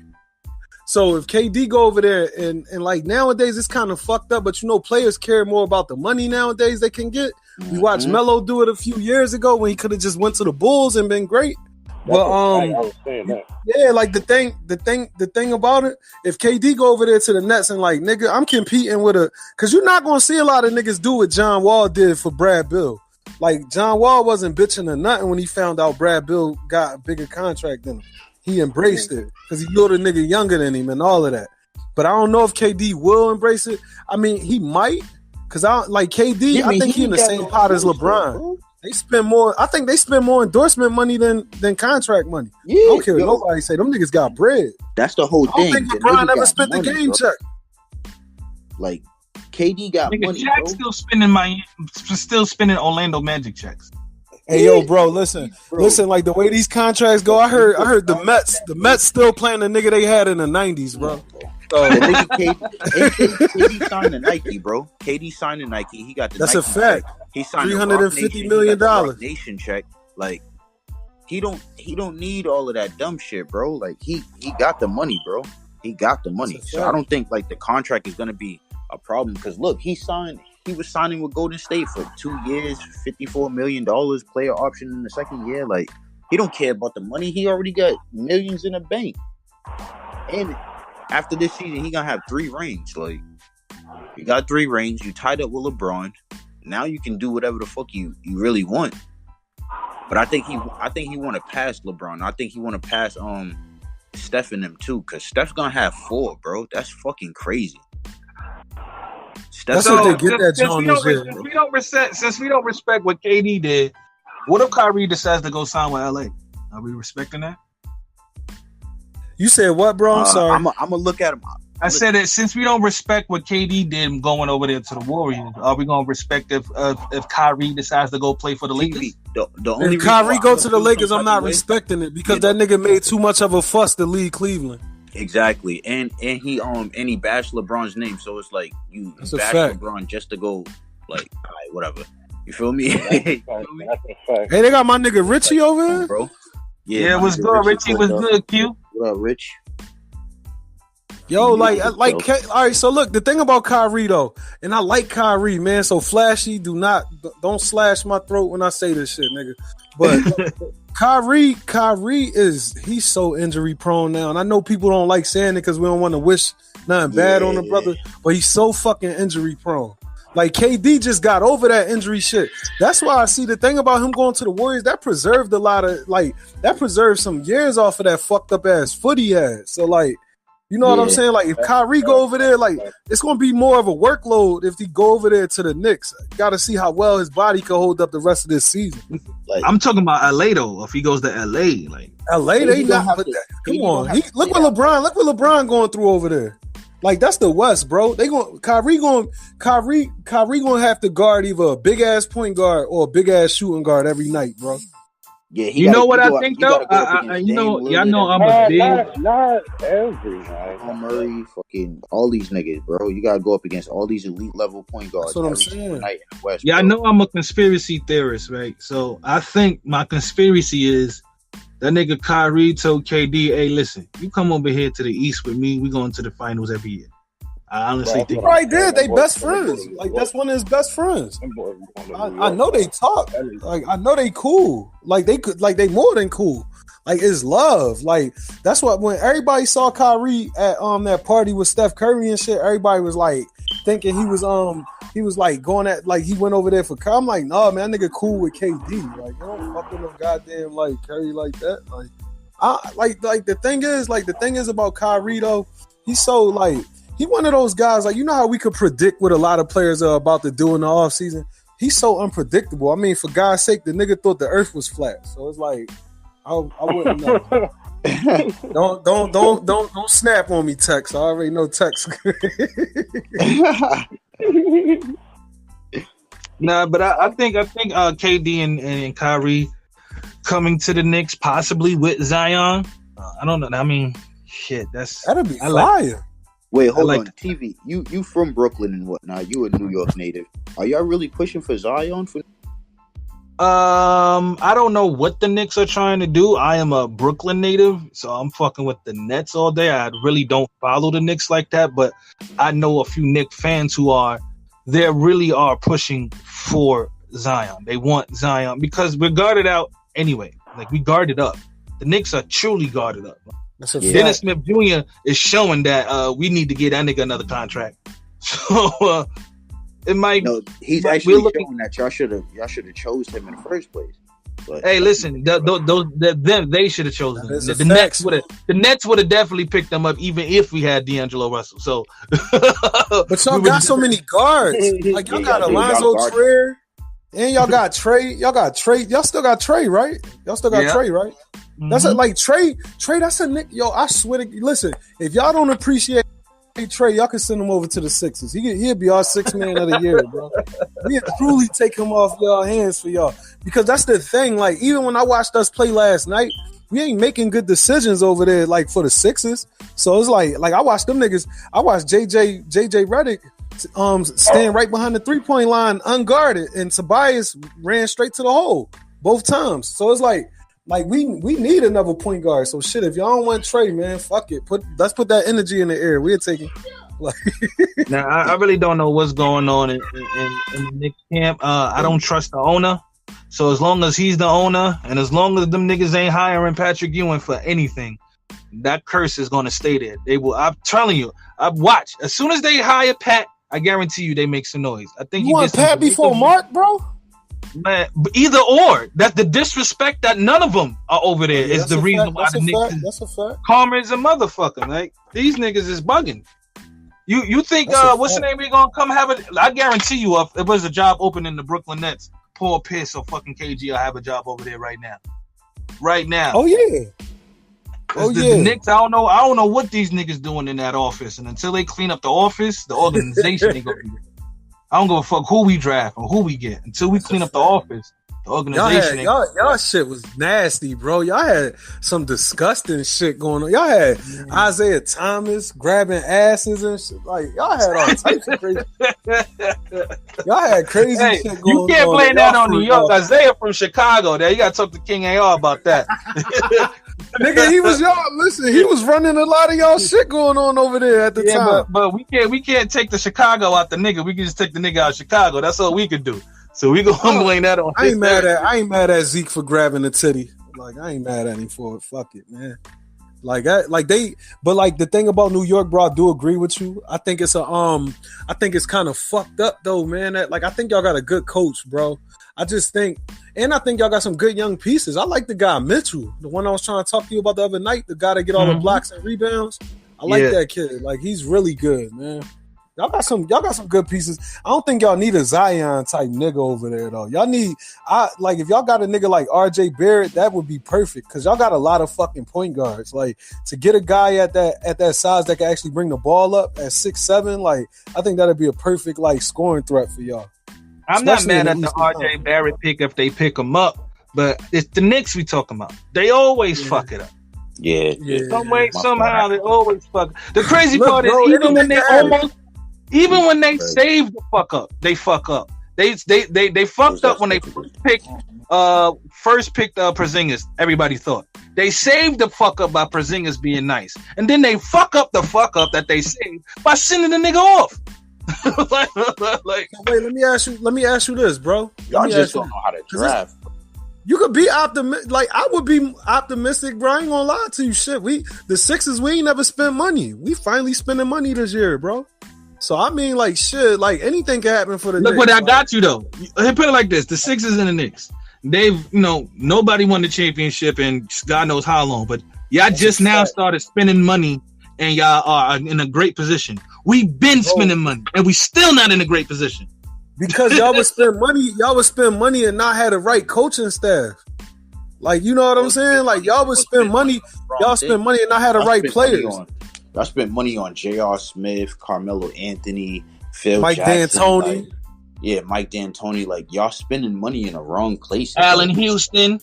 So if KD go over there and like nowadays it's kind of fucked up, but players care more about the money nowadays they can get. We watched Melo do it a few years ago when he could have just went to the Bulls and been great. But I was saying that. Yeah, like the thing about it, if KD go over there to the Nets and like, nigga, I'm competing with because you're not gonna see a lot of niggas do what John Wall did for Brad Bill. Like John Wall wasn't bitching or nothing when he found out Brad Bill got a bigger contract than him. He embraced it because he knew the nigga younger than him and all of that. But I don't know if KD will embrace it. I mean, he might, because KD, I think he in the same pot as LeBron. They spend more. I think they spend more endorsement money than contract money. Yeah, I don't care what nobody say. Them niggas got bread. That's the whole thing. I don't think LeBron ever spent the game check. Like KD got money. Jack's still spending Orlando Magic checks. Hey yo, bro, listen. Like the way these contracts go, I heard the Mets still playing the nigga they had in the 90s, bro. KD signed to Nike, bro. KD signed to Nike. He got the. That's Nike a fact. Check. He signed $350 million. Nation check. Like he don't need all of that dumb shit, bro. Like he got the money, bro. He got the money. So I don't think like the contract is gonna be a problem because look, he was signing with Golden State for 2 years, $54 million player option in the second year. Like he don't care about the money. He already got millions in the bank. And after this season, he gonna have 3 rings. Like you got 3 rings. You tied up with LeBron. Now you can do whatever the fuck you really want. But I think he want to pass LeBron. I think he want to pass Steph and them too, because Steph's gonna have 4, bro. That's fucking crazy. That's what they get that John is here. Since we don't respect what KD did, what if Kyrie decides to go sign with LA? Are we respecting that? You said what, bro? I'm sorry. I'm gonna look at him. I said that since we don't respect what KD did going over there to the Warriors, are we gonna respect if Kyrie decides to go play for the Lakers? The only if Kyrie go to the Lakers, I'm not respecting it because that nigga made too much of a fuss to leave Cleveland. Exactly, and he bashed LeBron's name, so it's like you bash LeBron just to go like, all right, whatever. You feel me? Hey, they got my nigga Richie over here, bro. Yeah, it was good. Richie was good. Q. What up, Rich? Yo, all right. So look, the thing about Kyrie though, and I like Kyrie, man. So flashy, don't slash my throat when I say this shit, nigga. But Kyrie he's so injury prone now, and I know people don't like saying it because we don't want to wish nothing bad on the brother, but he's so fucking injury prone. Like KD just got over that injury shit. That's why I see the thing about him going to the Warriors, that preserved some years off of that fucked up ass foot he had. So like, you know what I'm saying? Like if Kyrie go over there, like it's gonna be more of a workload if he go over there to the Knicks. Got to see how well his body can hold up the rest of this season. Like, I'm talking about LA though. If he goes to LA, like LA, they not. Come on, look what LeBron going through over there. Like that's the West, bro. Kyrie gonna have to guard either a big ass point guard or a big ass shooting guard every night, bro. Yeah, you know what I think though. Y'all know I'm a big. Not every night. Murray, fucking all these niggas, bro. You gotta go up against all these elite level point guards. That's what I'm saying. Night in the West, yeah, bro. I know I'm a conspiracy theorist, right? So I think my conspiracy is that nigga Kyrie told KD, "Hey, listen, you come over here to the East with me. We going to the finals every year." I honestly think right there, they best friends. Like that's one of his best friends. I know they talk. Like I know they cool. Like they more than cool. Like it's love. Like that's what when everybody saw Kyrie at that party with Steph Curry and shit, everybody was like thinking he was like going at like he went over there for Curry. I'm like, nah, man, that nigga cool with KD. Like you don't fuck with no goddamn like Curry like that. Like the thing is about Kyrie though, he's so like. He one of those guys, like, you know how we could predict what a lot of players are about to do in the offseason? He's so unpredictable. I mean, for God's sake, the nigga thought the earth was flat. So it's like, I wouldn't know. Don't snap on me, Tex. I already know Tex. Nah, but I think KD and Kyrie coming to the Knicks, possibly with Zion. I don't know. I mean, shit, that'll be fire. Wait, hold on. TV, you from Brooklyn and whatnot. You a New York native. Are y'all really pushing for Zion? I don't know what the Knicks are trying to do. I am a Brooklyn native, so I'm fucking with the Nets all day. I really don't follow the Knicks like that, but I know a few Knicks fans who really are pushing for Zion. They want Zion because we're guarded out anyway. Like we guarded up. The Knicks are truly guarded up. Dennis Smith Jr. is showing that we need to get that nigga another contract. So it might. No, he's actually showing that y'all should have chose him in the first place. But, hey, listen, they should have chosen him. The Nets would have definitely picked them up, even if we had D'Angelo Russell. So, but y'all got so many guards. Like y'all got Alonzo Trier, and y'all got Trey. Y'all still got Trey, right? Y'all still got Trey, right? Mm-hmm. That's like Trey. That's a nick. Yo, I swear to listen. If y'all don't appreciate Trey, y'all can send him over to the Sixers. He'll be our sixth man of the year, bro. We'll truly take him off y'all hands for y'all because that's the thing. Like even when I watched us play last night, we ain't making good decisions over there. Like for the Sixers, so it's like I watched them niggas. I watched JJ Redick stand right behind the 3-point line unguarded, and Tobias ran straight to the hole both times. So it's like we need another point guard. So shit, if y'all don't want Trey, man, fuck it. Let's put that energy in the air. We're taking. Now I really don't know what's going on in the Knicks camp. I don't trust the owner. So as long as he's the owner, and as long as them niggas ain't hiring Patrick Ewing for anything, that curse is gonna stay there. They will. I'm telling you. I watch as soon as they hire Pat. I guarantee you they make some noise. I think you want Pat before Mark, bro. Man, either or. That's the disrespect that none of them are over there. Is the reason why the Knicks. That's a fact. Karma is a motherfucker. Like these niggas is bugging. You think what's the name? We gonna come have it? I guarantee you, if it was a job open in the Brooklyn Nets, Paul Pierce or fucking KG will have a job over there right now. Right now. Oh yeah. The Knicks, I don't know what these niggas doing in that office, and until they clean up the office, the organization ain't gonna be there. I don't give a fuck who we draft or who we get. Until we clean up the office, the organization. Y'all shit was nasty, bro. Y'all had some disgusting shit going on. Y'all had Isaiah Thomas grabbing asses and shit. Like y'all had all types of crazy. Y'all had crazy shit going on. You can't blame that on New York. Isaiah from Chicago. There, you gotta talk to King AR about that. Nigga, he was y'all. Listen, he was running a lot of y'all shit going on over there at the time. But we can't take the Chicago out the nigga. We can just take the nigga out of Chicago. That's all we could do. So we gonna blame that on. I ain't mad at Zeke for grabbing the titty. Like I ain't mad at him for it. Fuck it, man. But the thing about New York, bro, I do agree with you. I think it's I think it's kind of fucked up though, man. I think y'all got a good coach, bro. I think y'all got some good young pieces. I like the guy Mitchell, the one I was trying to talk to you about the other night, the guy that get all the blocks and rebounds. I like that kid. Like he's really good, man. Y'all got some good pieces. I don't think y'all need a Zion type nigga over there though. Y'all need if y'all got a nigga like RJ Barrett, that would be perfect because y'all got a lot of fucking point guards. Like to get a guy at that size that can actually bring the ball up at 6'7", like I think that'd be a perfect like scoring threat for y'all. I'm not mad at the RJ Barrett pick if they pick him up, but it's the Knicks we talking about. They always fuck it up. Yeah. Some way, somehow they always fuck. The crazy part is even when they save the fuck up, they fuck up. They fucked up when they first picked Porzingis. Everybody thought they saved the fuck up by Porzingis being nice, and then they fuck up the fuck up that they saved by sending the nigga off. Wait, let me ask you this, bro. Y'all just don't know how to draft. You could be optimistic. Like I would be optimistic, bro. I ain't gonna lie to you. Shit, the Sixers, we ain't never spent money. We finally spending money this year, bro. So I mean, like shit, like anything can happen for the Look Knicks. What I got you though. Put it like this: the Sixers and the Knicks. They've, nobody won the championship in God knows how long, but y'all just now started spending money, and y'all are in a great position. We've been spending money, and we still not in a great position. Because y'all would spend money and not have the right coaching staff. Like, you know what I'm saying? Like y'all would spend money, and not have the right players. Y'all spent money on J.R. Smith, Carmelo Anthony, Phil Mike Jackson, D'Antoni. Mike D'Antoni. Like y'all spending money in the wrong places. Allen Houston.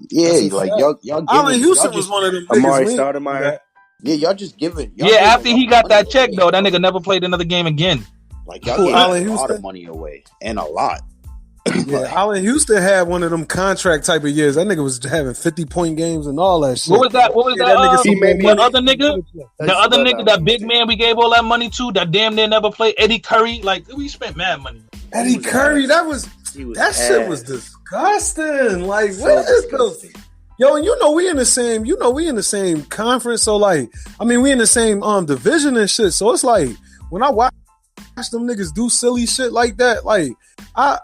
Yeah, like y'all Allen Houston was one of them Amari Stoudemire. Yeah, y'all just giving. After he got that check though, that nigga never played another game again. Like y'all gave a lot of money away, and a lot. Yeah, Allen Houston had one of them contract type of years. That nigga was having 50-point games and all that shit. What was that? The other nigga, that big man we gave all that money to, that damn near never played, Eddie Curry. Like we spent mad money. Eddie Curry, that shit was disgusting. Like what is this? Yo, and we in the same conference. So like, I mean, we in the same division and shit. So it's like when I watch them niggas do silly shit like that, like I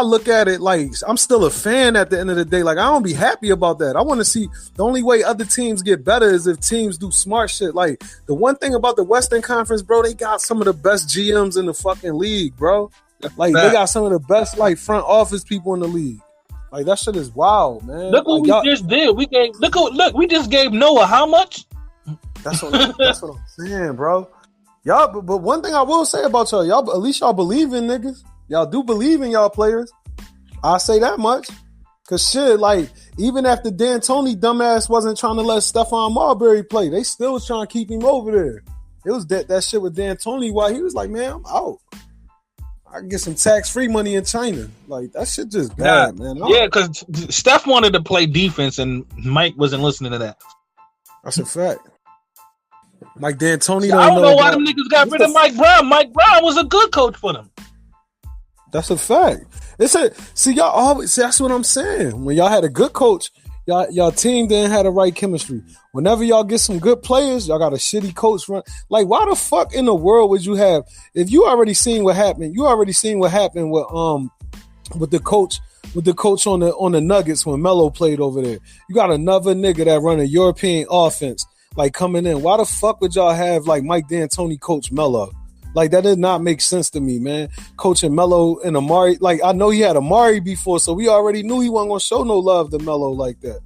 look at it like I'm still a fan at the end of the day. Like I don't be happy about that. I want to see the only way other teams get better is if teams do smart shit. Like the one thing about the Western Conference, bro, they got some of the best GMs in the fucking league, bro. Like they got some of the best like front office people in the league. Like that shit is wild, man. Look what we just did. We just gave Noah how much? That's what I'm saying, bro. Y'all, but one thing I will say about y'all, at least y'all believe in niggas. Y'all do believe in y'all players. I'll say that much. Cause shit, like, even after D'Antoni dumbass wasn't trying to let Stephon Marbury play, they still was trying to keep him over there. It was that shit with D'Antoni while he was like, man, I'm out. I can get some tax-free money in China. Like, that shit just bad, man. Yeah, because Steph wanted to play defense and Mike wasn't listening to that. That's a fact. Mike D'Antoni. I don't know why them niggas got rid of Mike Brown. Mike Brown was a good coach for them. That's a fact. Y'all always. That's what I'm saying. When y'all had a good coach, y'all team didn't have the right chemistry. Whenever y'all get some good players, y'all got a shitty coach run. Like, why the fuck in the world would you have? If you already seen what happened, with the coach. With the coach on the Nuggets when Melo played over there, you got another nigga that run a European offense. Like coming in, why the fuck would y'all have like Mike D'Antoni coach Melo? Like that did not make sense to me, man. Coaching Melo and Amari, like I know he had Amari before, so we already knew he wasn't gonna show no love to Melo like that.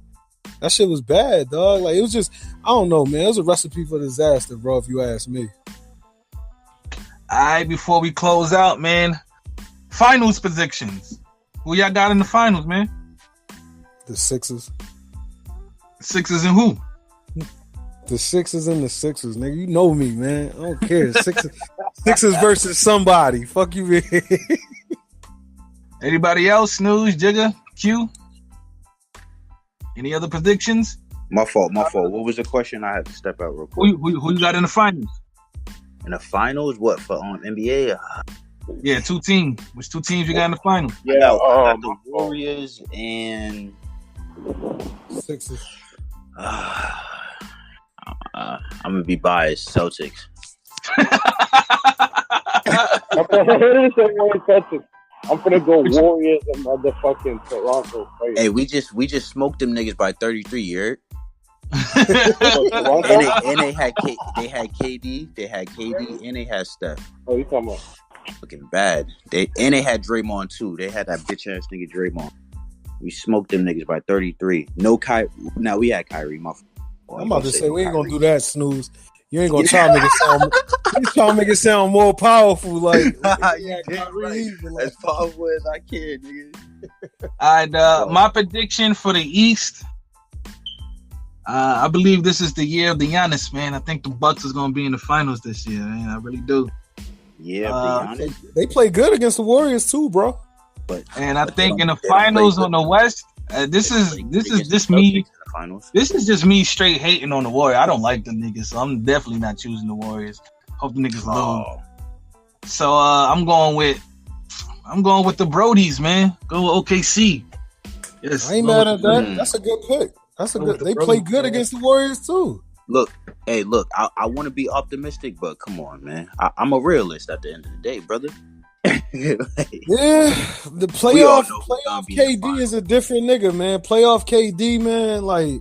That shit was bad, dog. Like it was just, I don't know, man. It was a recipe for disaster, bro. If you ask me. All right, before we close out, man. Finals predictions. Who y'all got in the finals, man? The Sixers. Sixers and who? The Sixers and the Sixers, nigga. You know me, man. I don't care. Sixers versus somebody. Fuck you, man. Anybody else? Snooze, Jigga, Q? Any other predictions? My fault. What was the question? I had to step out real quick. Who you got in the finals? In the finals, what for NBA? Yeah, 2 teams. Which 2 teams you got in the finals? I got the Warriors and Sixers. I'm gonna be biased. Celtics. I'm gonna go Warriors and motherfucking Toronto. Hey, we just smoked them niggas by 33. You heard? and they had KD, and they had Steph. Oh, you talking about? Looking bad. They had Draymond too. They had that bitch ass nigga Draymond. We smoked them niggas by 33. No Kyrie. Now we had Kyrie. I'm about to say we ain't gonna do that, Snooze. You ain't gonna try to make it sound. You trying to make it sound more powerful, like as powerful as I can, nigga. All right, my prediction for the East. I believe this is the year of the Giannis, man. I think the Bucks is gonna be in the finals this year, man. I really do. Yeah, they play good against the Warriors too, bro. And I think in the finals on the West, this is just me. This is just me straight hating on the Warriors. I don't like the niggas, so I'm definitely not choosing the Warriors. Hope the niggas lose. So I'm going with the Brodies, man. Go OKC. Yes, I ain't mad at that. That's a good pick. They play good against the Warriors too. Look, I want to be optimistic, but come on, man. I'm a realist at the end of the day, brother. Yeah, the playoff KD is a different nigga, man. Playoff KD, man, like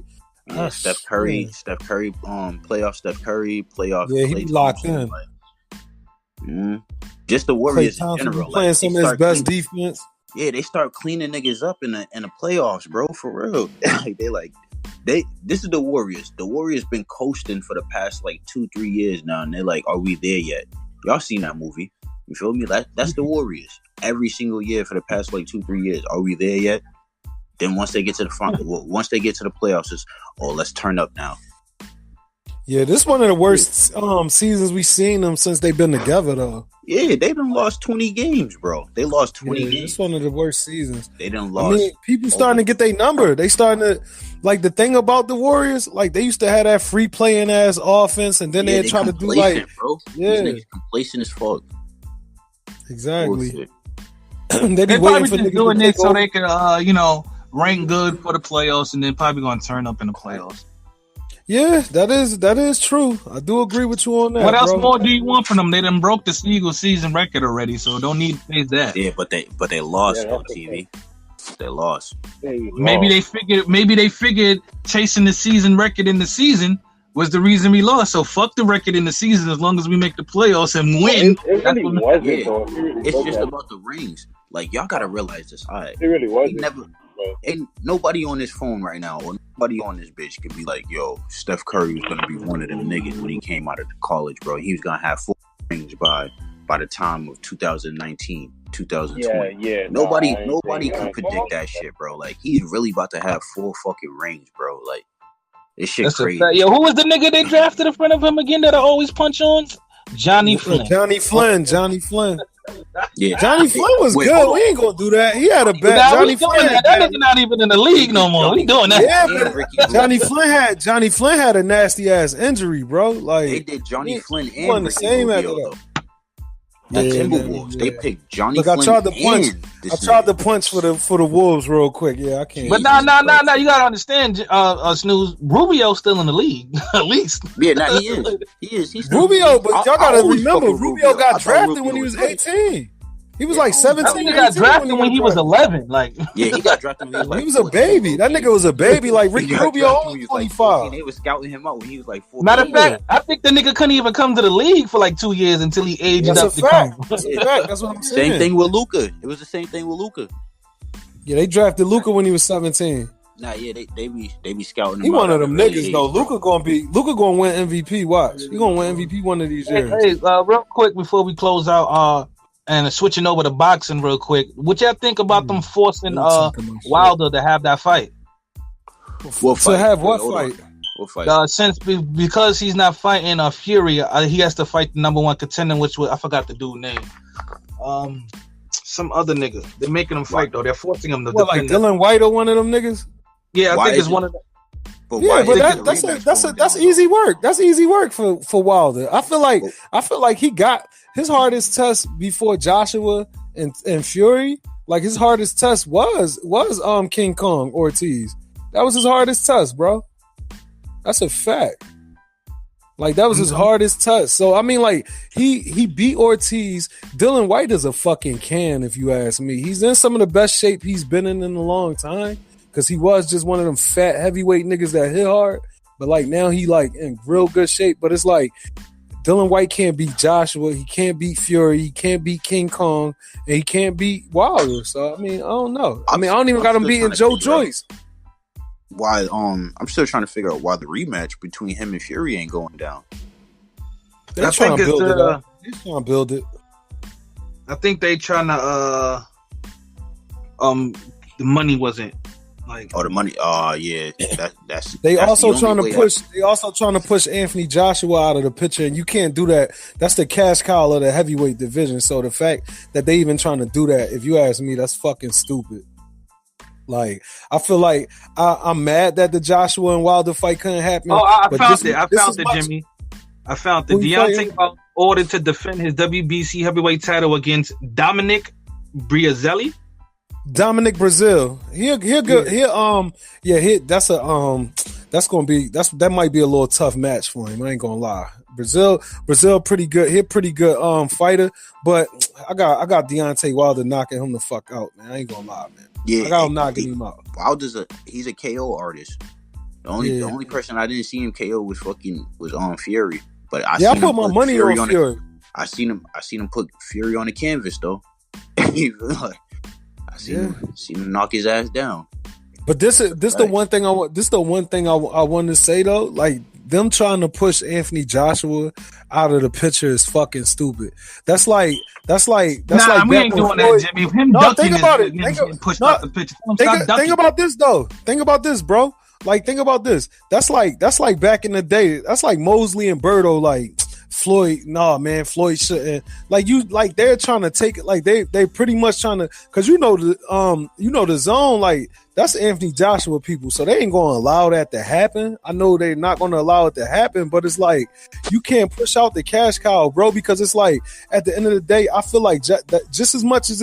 Steph Curry, playoff Steph Curry, playoff. Yeah, he be locked in. Just the Warriors in general, playing some of his best defense. Yeah, they start cleaning niggas up in the playoffs, bro. For real, this is the Warriors. The Warriors been coasting for the past 2-3 years now, and they're like, "Are we there yet?" Y'all seen that movie? You feel me? That's the Warriors. Every single year for the past 2-3 years. Are we there yet? Then once they get to the once they get to the playoffs, it's let's turn up now. Yeah, this is one of the worst seasons we've seen them since they've been together, though. Yeah, they done lost 20 games, bro. They lost 20 games. It's one of the worst seasons. They done lost. People starting to get their number. They starting to the thing about the Warriors. They used to have that free playing ass offense, and then they try to do bro. These niggas complacent as fuck. Exactly. they probably just doing it so they can, rank good for the playoffs, and then probably gonna turn up in the playoffs. Yeah, that is true. I do agree with you on that. What else more do you want from them? They done broke the Eagles season record already, so don't need to face that. Yeah, but they lost on TV. They lost. Maybe they figured chasing the season record in the season was the reason we lost. So fuck the record in the season as long as we make the playoffs and win. It's just about the rings. Y'all gotta realize this. All right. It really wasn't. Ain't nobody on this phone right now or nobody on this bitch could be like, yo, Steph Curry was gonna be one of them niggas when he came out of college, bro. He was gonna have 4 rings by the time of 2019, 2020. Yeah. Nobody can predict that shit, bro. He's really about to have 4 fucking rings, bro. This shit crazy. Yo, who was the nigga they drafted in front of him again that I always punch on? Johnny Flynn. Johnny Flynn. Yeah, Johnny Flynn was good. We ain't gonna do that. He had a bad. Johnny Flynn. That nigga not even in the league no more. We doing that. Yeah, but Johnny Flynn had a nasty ass injury, bro. They did Johnny Flynn and the same after that. The Timberwolves. They picked Johnny Flynn. I tried to punch for the Wolves real quick. Yeah, I can't. But no. You gotta understand, Snooze. Rubio's still in the league, at least. Yeah, he is. He's Rubio, but y'all gotta remember, Rubio got drafted when he was 18. He was 17. He got drafted when he was 11. He got drafted when he was a baby. That nigga was a baby. Ricky Rubio only 25. They were scouting him out when he was 14. Matter of fact, I think the nigga couldn't even come to the league for 2 years until he aged up to come. That's a fact. That's what I'm saying. Same thing with Luka. It was the same thing with Luka. Yeah, they drafted Luka when he was 17. Nah, yeah, they be scouting him. He one of them niggas though. Luka gonna win MVP. Watch, he gonna win MVP one of these years. Hey, real quick before we close out, and switching over to boxing real quick, what y'all think about them forcing Wilder to have that fight? What fight? To have what fight? What fight? Because he's not fighting Fury, he has to fight the number 1 contender, which was, I forgot the dude's name. Some other nigga. They're making him fight though. They're forcing him to defend. Dylan White or one of them niggas? Yeah, I think it's one of the. But yeah, but that's easy work. That's easy work for Wilder. I feel like he got his hardest test before Joshua and Fury. Like his hardest test was King Kong Ortiz. That was his hardest test, bro. That's a fact. Like that was his hardest test. So I mean, like he beat Ortiz. Dylan White is a fucking can, if you ask me. He's in some of the best shape he's been in a long time. Because he was just one of them fat heavyweight niggas that hit hard. But like now he like in real good shape. But it's like Dylan White can't beat Joshua. He can't beat Fury. He can't beat King Kong. And he can't beat Wilder. So I mean, I don't know. I don't even got him beating Joe Joyce. Why I'm still trying to figure out why the rematch between him and Fury ain't going down. They're trying to build it up. They're trying to build it. I think they trying to the money wasn't like the money. Yeah, that's. They that's also the trying to way push. They also trying to push Anthony Joshua out of the picture, and you can't do that. That's the cash cow of the heavyweight division. So the fact that they even trying to do that, if you ask me, that's fucking stupid. Like I feel like I'm mad that the Joshua and Wilder fight couldn't happen. Oh, I found it, Jimmy. I found it. Deontay Wilder ordered to defend his WBC heavyweight title against Dominic Briazelli. Dominic Brazil. He'll good. That might be a little tough match for him. I ain't gonna lie. Brazil pretty good. He a pretty good fighter, but I got Deontay Wilder knocking him the fuck out, man. I ain't gonna lie, man. Yeah, I got him knocking him out. Wilder's he's a KO artist. The only person I didn't see him KO was Fury. But I put my money on Fury. I seen him put Fury on the canvas though. I seen him knock his ass down. But this the one thing I want to say though, like them trying to push Anthony Joshua out of the picture is fucking stupid. That's like we ain't doing that, Jimmy. Him think about it. Out the picture. Think about this though. Think about this, bro. Like think about this. That's like back in the day. That's like Mosley and Berto, like Floyd. Nah, man, Floyd shouldn't. Like they're trying to take it. Like they pretty much trying to, because the zone, like that's Anthony Joshua people, so they ain't gonna allow that to happen. I know they're not gonna allow it to happen, but it's like you can't push out the cash cow, bro, because it's like at the end of the day, I feel like just as much as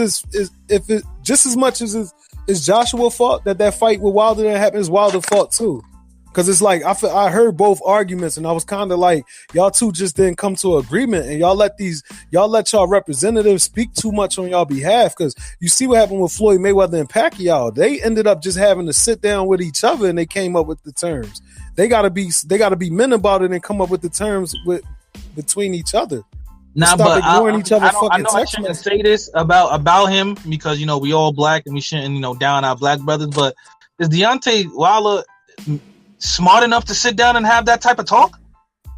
it's Joshua fault that fight with Wilder that happened, is Wilder fault too. Because it's like I heard both arguments, and I was kind of like, y'all two just didn't come to an agreement, and y'all let y'all representatives speak too much on y'all behalf. Because you see what happened with Floyd Mayweather and Pacquiao. They ended up just having to sit down with each other, and they came up with the terms. They gotta be men about it and come up with the terms between each other. Nah, but I know I shouldn't say this about him because we all black and we shouldn't down our black brothers. But is Deontay Wilder smart enough to sit down and have that type of talk?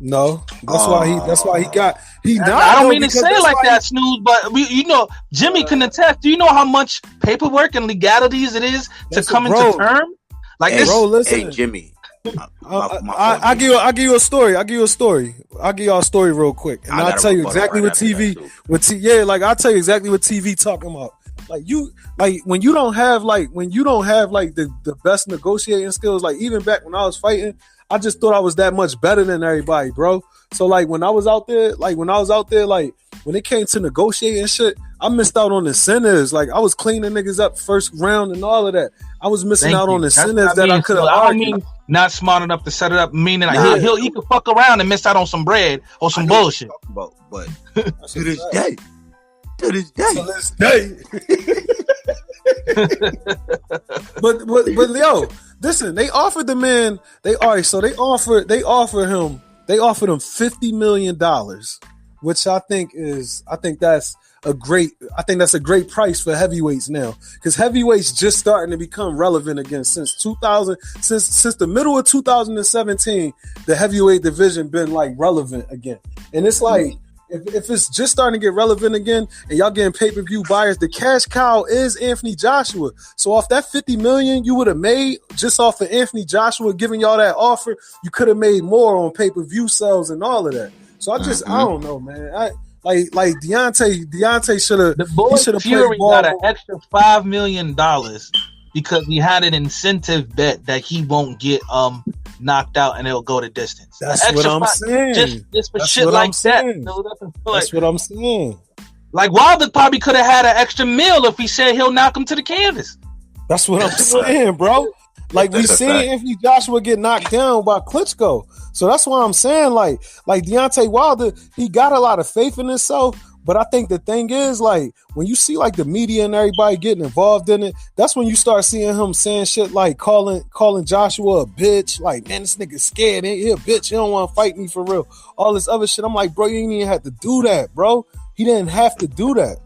No, that's why he got. I don't mean to say it like that, Snooze, but Jimmy can attest. Do you know how much paperwork and legalities it is to come into term? Like this, bro, listen. Hey, Jimmy. I give you a story. I'll give y'all a story real quick, and I'll tell you exactly what TV. I'll tell you exactly what TV talking about. When you don't have the best negotiating skills, like even back when I was fighting, I just thought I was that much better than everybody, bro. So when I was out there, when it came to negotiating shit, I missed out on the incentives. Like I was cleaning niggas up first round and all of that. I was missing out on the incentives that I could have. I don't mean not smart enough to set it up, meaning he could fuck around and miss out on some bread or some bullshit. But to this day. but yo, listen, they offered the man. They offered him $50 million, which I think that's a great price for heavyweights now, because heavyweights just starting to become relevant again since the middle of 2017. The heavyweight division been like relevant again, and it's like. If it's just starting to get relevant again and y'all getting pay-per-view buyers, the cash cow is Anthony Joshua. So off that $50 million you would have made just off of Anthony Joshua giving y'all that offer, you could have made more on pay-per-view sales and all of that. So I don't know, man. Like Deontay should have. The boy Fury got an extra $5 million because he had an incentive bet that he won't get knocked out and it'll go the distance. That's what I'm saying. Just for shit like that. That's what I'm saying. Like Wilder probably could have had an extra meal if he said he'll knock him to the canvas. That's what I'm saying, bro. Like we seen Anthony Joshua get knocked down by Klitschko. So that's why I'm saying like Deontay Wilder, he got a lot of faith in himself. But I think the thing is, like, when you see like the media and everybody getting involved in it, that's when you start seeing him saying shit like calling Joshua a bitch. Like, man, this nigga scared. He a bitch. He don't want to fight me for real. All this other shit. I'm like, bro, you didn't even have to do that, bro. He didn't have to do that.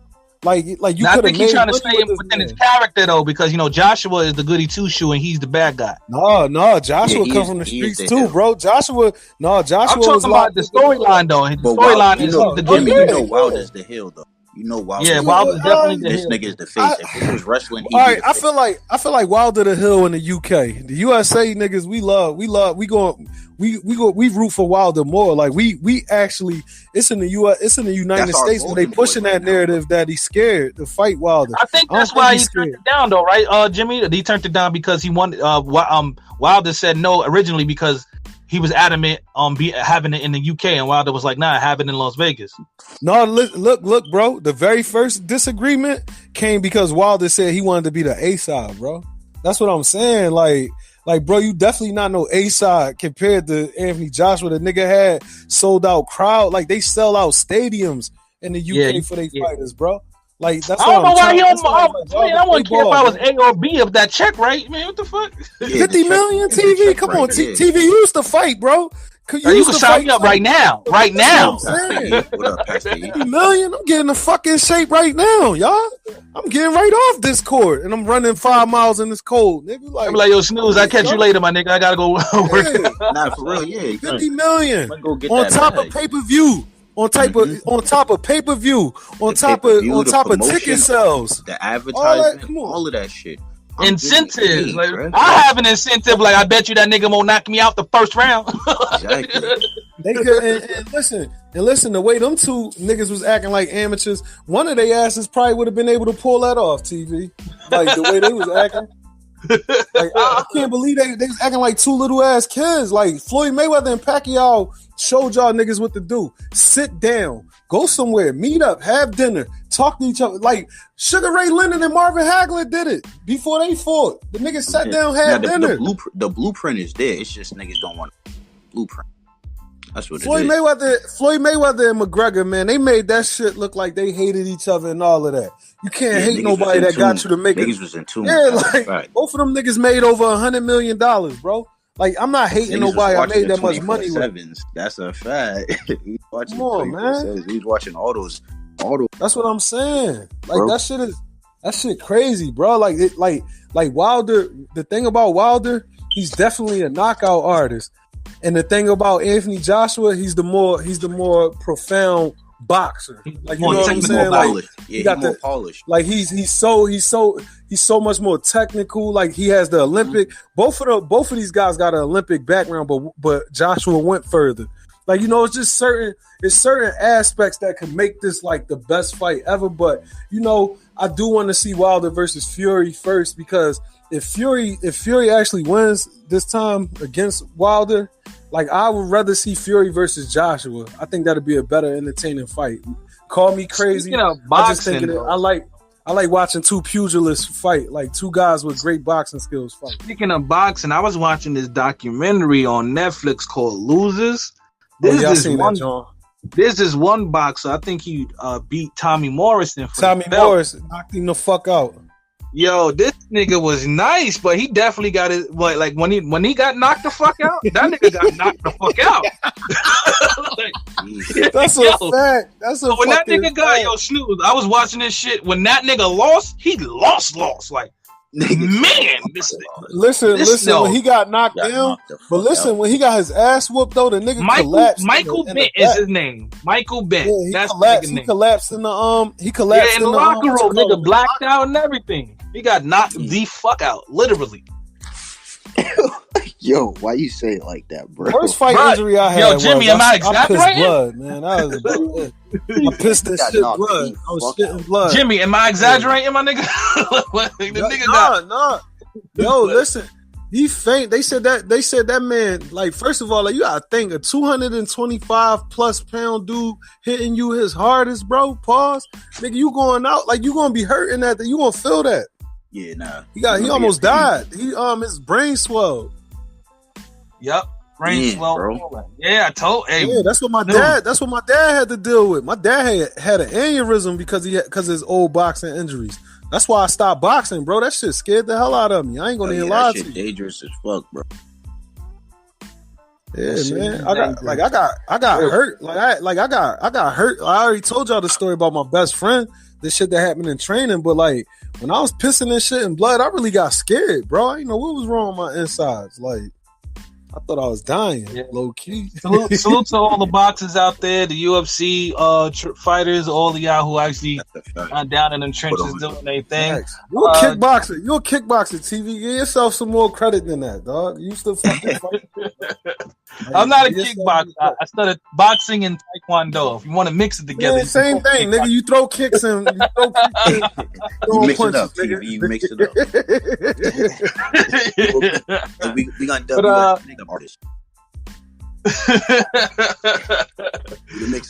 Like you could have. I think he's trying to stay within his character though, because Joshua is the goody two shoe and he's the bad guy. No, Joshua come from the streets too, bro. Joshua. I'm talking about the storyline though. The storyline is the good. You know, Wilder's the heel though. You know Wilder. Yeah, Wilder's definitely the heel. This nigga is the face. If it was wrestling, all right. I feel like Wilder the heel in the UK. The USA niggas, we root for Wilder more. Like we actually, it's in the United States when they pushing that narrative that he's scared to fight Wilder. I think that's why he turned it down though, right, Jimmy? He turned it down because he wanted. Wilder said no originally because he was adamant on having it in the UK, and Wilder was like, "Nah, have it in Las Vegas." No, look, bro. The very first disagreement came because Wilder said he wanted to be the A side, bro. That's what I'm saying. Like, bro, you definitely not no A side compared to Anthony Joshua. The nigga had sold out crowd. Like, they sell out stadiums in the UK for their fighters, bro. Like, that's I don't know why he don't. I wouldn't care if I was A or B of that check, right? Man, what the fuck? 50 million TV. Come on, TV used to fight, bro. You can sign me up right now. Right now. What up, Pastor? 50 million. I'm getting the fucking shape right now, y'all. I'm getting right off this court, and I'm running 5 miles in this cold. Nigga, I'm like, yo, Snooze, I'll catch you later, my nigga. I gotta go work. Nah, for real, yeah. 50 million on top of pay-per-view. On top of pay-per-view, on top of ticket sales, the advertisement, all of that shit. Incentives. I have an incentive. Like, I bet you that nigga won't knock me out the first round. Exactly. They could, and listen. The way them two niggas was acting like amateurs, one of their asses probably would have been able to pull that off. TV, like the way they was acting. Like I can't believe they was acting like two little ass kids. Like Floyd Mayweather and Pacquiao showed y'all niggas what to do. Sit down, go somewhere, meet up, have dinner, talk to each other. Like Sugar Ray Leonard and Marvin Hagler did it before they fought. The niggas sat down, had dinner. The blueprint is there. It's just niggas don't want blueprint. That's what Floyd Mayweather and McGregor, man, they made that shit look like they hated each other and all of that. You can't hate nobody that got you to make it. Niggas was in tune. Yeah, like both of them niggas made over $100 million, bro. Like I'm not hating nobody. I made that much money. That's a fact. Come on, man. He's watching all those. That's what I'm saying. Like bro. that shit crazy, bro. Like Wilder. The thing about Wilder, he's definitely a knockout artist. And the thing about Anthony Joshua, he's the more profound boxer. Like you know what I'm saying? Like he got the polish. Like he's so much more technical. Like he has the Olympic. Both of these guys got an Olympic background, but Joshua went further. Like you know, it's certain aspects that can make this like the best fight ever. But you know, I do want to see Wilder versus Fury first because if Fury actually wins this time against Wilder, like I would rather see Fury versus Joshua. I think that'd be a better entertaining fight. Call me crazy. Speaking of boxing, I like watching two pugilists fight, like two guys with great boxing skills fight. Speaking of boxing, I was watching this documentary on Netflix called Losers. There's this one boxer. I think he beat Tommy Morrison. Morrison knocked him the fuck out. Yo, this nigga was nice, but he definitely got it. Like when he got knocked the fuck out, that nigga got knocked the fuck out. That's a fact. That's a when that nigga fact. got Snooze. I was watching this shit. When that nigga lost, he lost. Like man, listen. When he got knocked down, but listen, when he got his ass whooped though, the nigga collapsed. Michael Bent is his name. Michael Bent. Yeah, that's collapsed. He collapsed in the He collapsed in the locker room. Nigga blacked out and everything. He got knocked the fuck out, literally. Yo, why you say it like that, bro? First fight injury I had. Yo, Jimmy, am I exaggerating? Blood, man. I pissed that shit blood. I was shitting blood. Jimmy, am I exaggerating, my nigga? The nigga got Yo, listen. He faint. They said that man, like, first of all, like, you gotta think a 225 plus pound dude hitting you his hardest, bro. Pause. Nigga, you going out, like, you gonna be hurting that, you gonna feel that. Yeah, nah. He almost died. His brain swelled. Yep. Brain swelled. Bro. Yeah, I told. Hey, yeah, that's what my dad had to deal with. My dad had an aneurysm because of his old boxing injuries. That's why I stopped boxing, bro. That shit scared the hell out of me. I ain't gonna even lie to you. Dangerous as fuck, bro. Yeah, man. I got hurt. I got hurt. I already told y'all the story about my best friend. This shit that happened in training, but like when I was pissing and shit and blood, I really got scared, bro. I didn't know what was wrong with my insides. Like, I thought I was dying, low key. Salute to all the boxers out there, the UFC fighters, all of y'all who actually down in them trenches doing their thing. You're a kickboxer. You're a kickboxer, TV. Give yourself some more credit than that, dog. You used to fucking fight. I'm not a kickboxer. I started boxing and taekwondo. If you want to mix it together, man, same thing, nigga. You throw kicks and you mix it up, nigga. You mix it up. We gonna dub artist.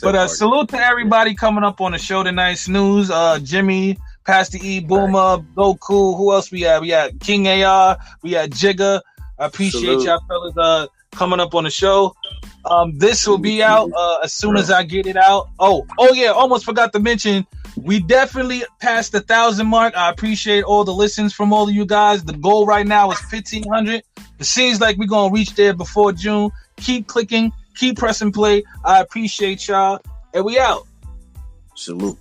But salute to everybody coming up on the show tonight. Snooze, Jimmy, Pastor E, Boomer, Goku. Who else we have? We had King AR. We had Jigga. I appreciate y'all fellas coming up on the show. This will be out as soon as I get it out. Oh yeah, almost forgot to mention, we definitely passed the 1,000 mark. I appreciate all the listens from all of you guys. The goal right now is 1,500. It seems like we're gonna reach there before June. Keep clicking, keep pressing play. I appreciate y'all, and we out. Salute,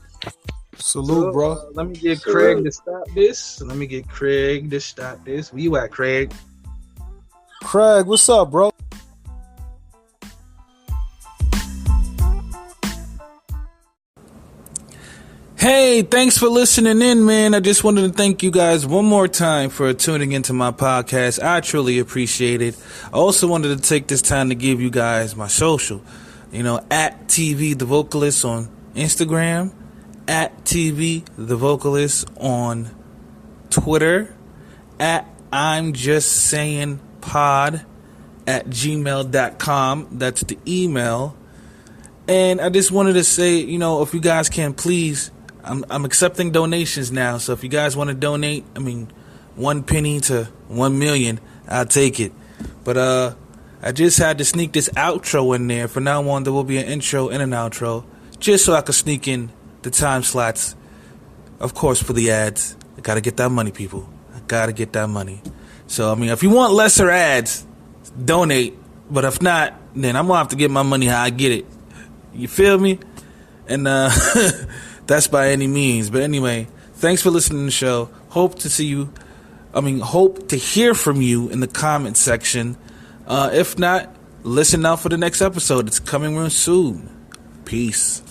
bro. Let me get Craig to stop this. Where you at, Craig? Craig, what's up, bro? Hey, thanks for listening in, man. I just wanted to thank you guys one more time for tuning into my podcast. I truly appreciate it. I also wanted to take this time to give you guys my social. At TV The Vocalist on Instagram, at TV The Vocalist on Twitter, at I'm Just Saying Pod at gmail.com. That's the email. And I just wanted to say, if you guys can please, I'm accepting donations now. So if you guys want to donate, 1 penny to 1 million, I'll take it. But I just had to sneak this outro in there. From now on, there will be an intro and an outro, just so I could sneak in the time slots. Of course, for the ads. I gotta get that money, people. I gotta get that money. So if you want lesser ads, donate. But if not, then I'm gonna have to get my money how I get it. You feel me? And that's by any means. But anyway, thanks for listening to the show. Hope to hear from you in the comment section. If not, listen out for the next episode. It's coming real soon. Peace.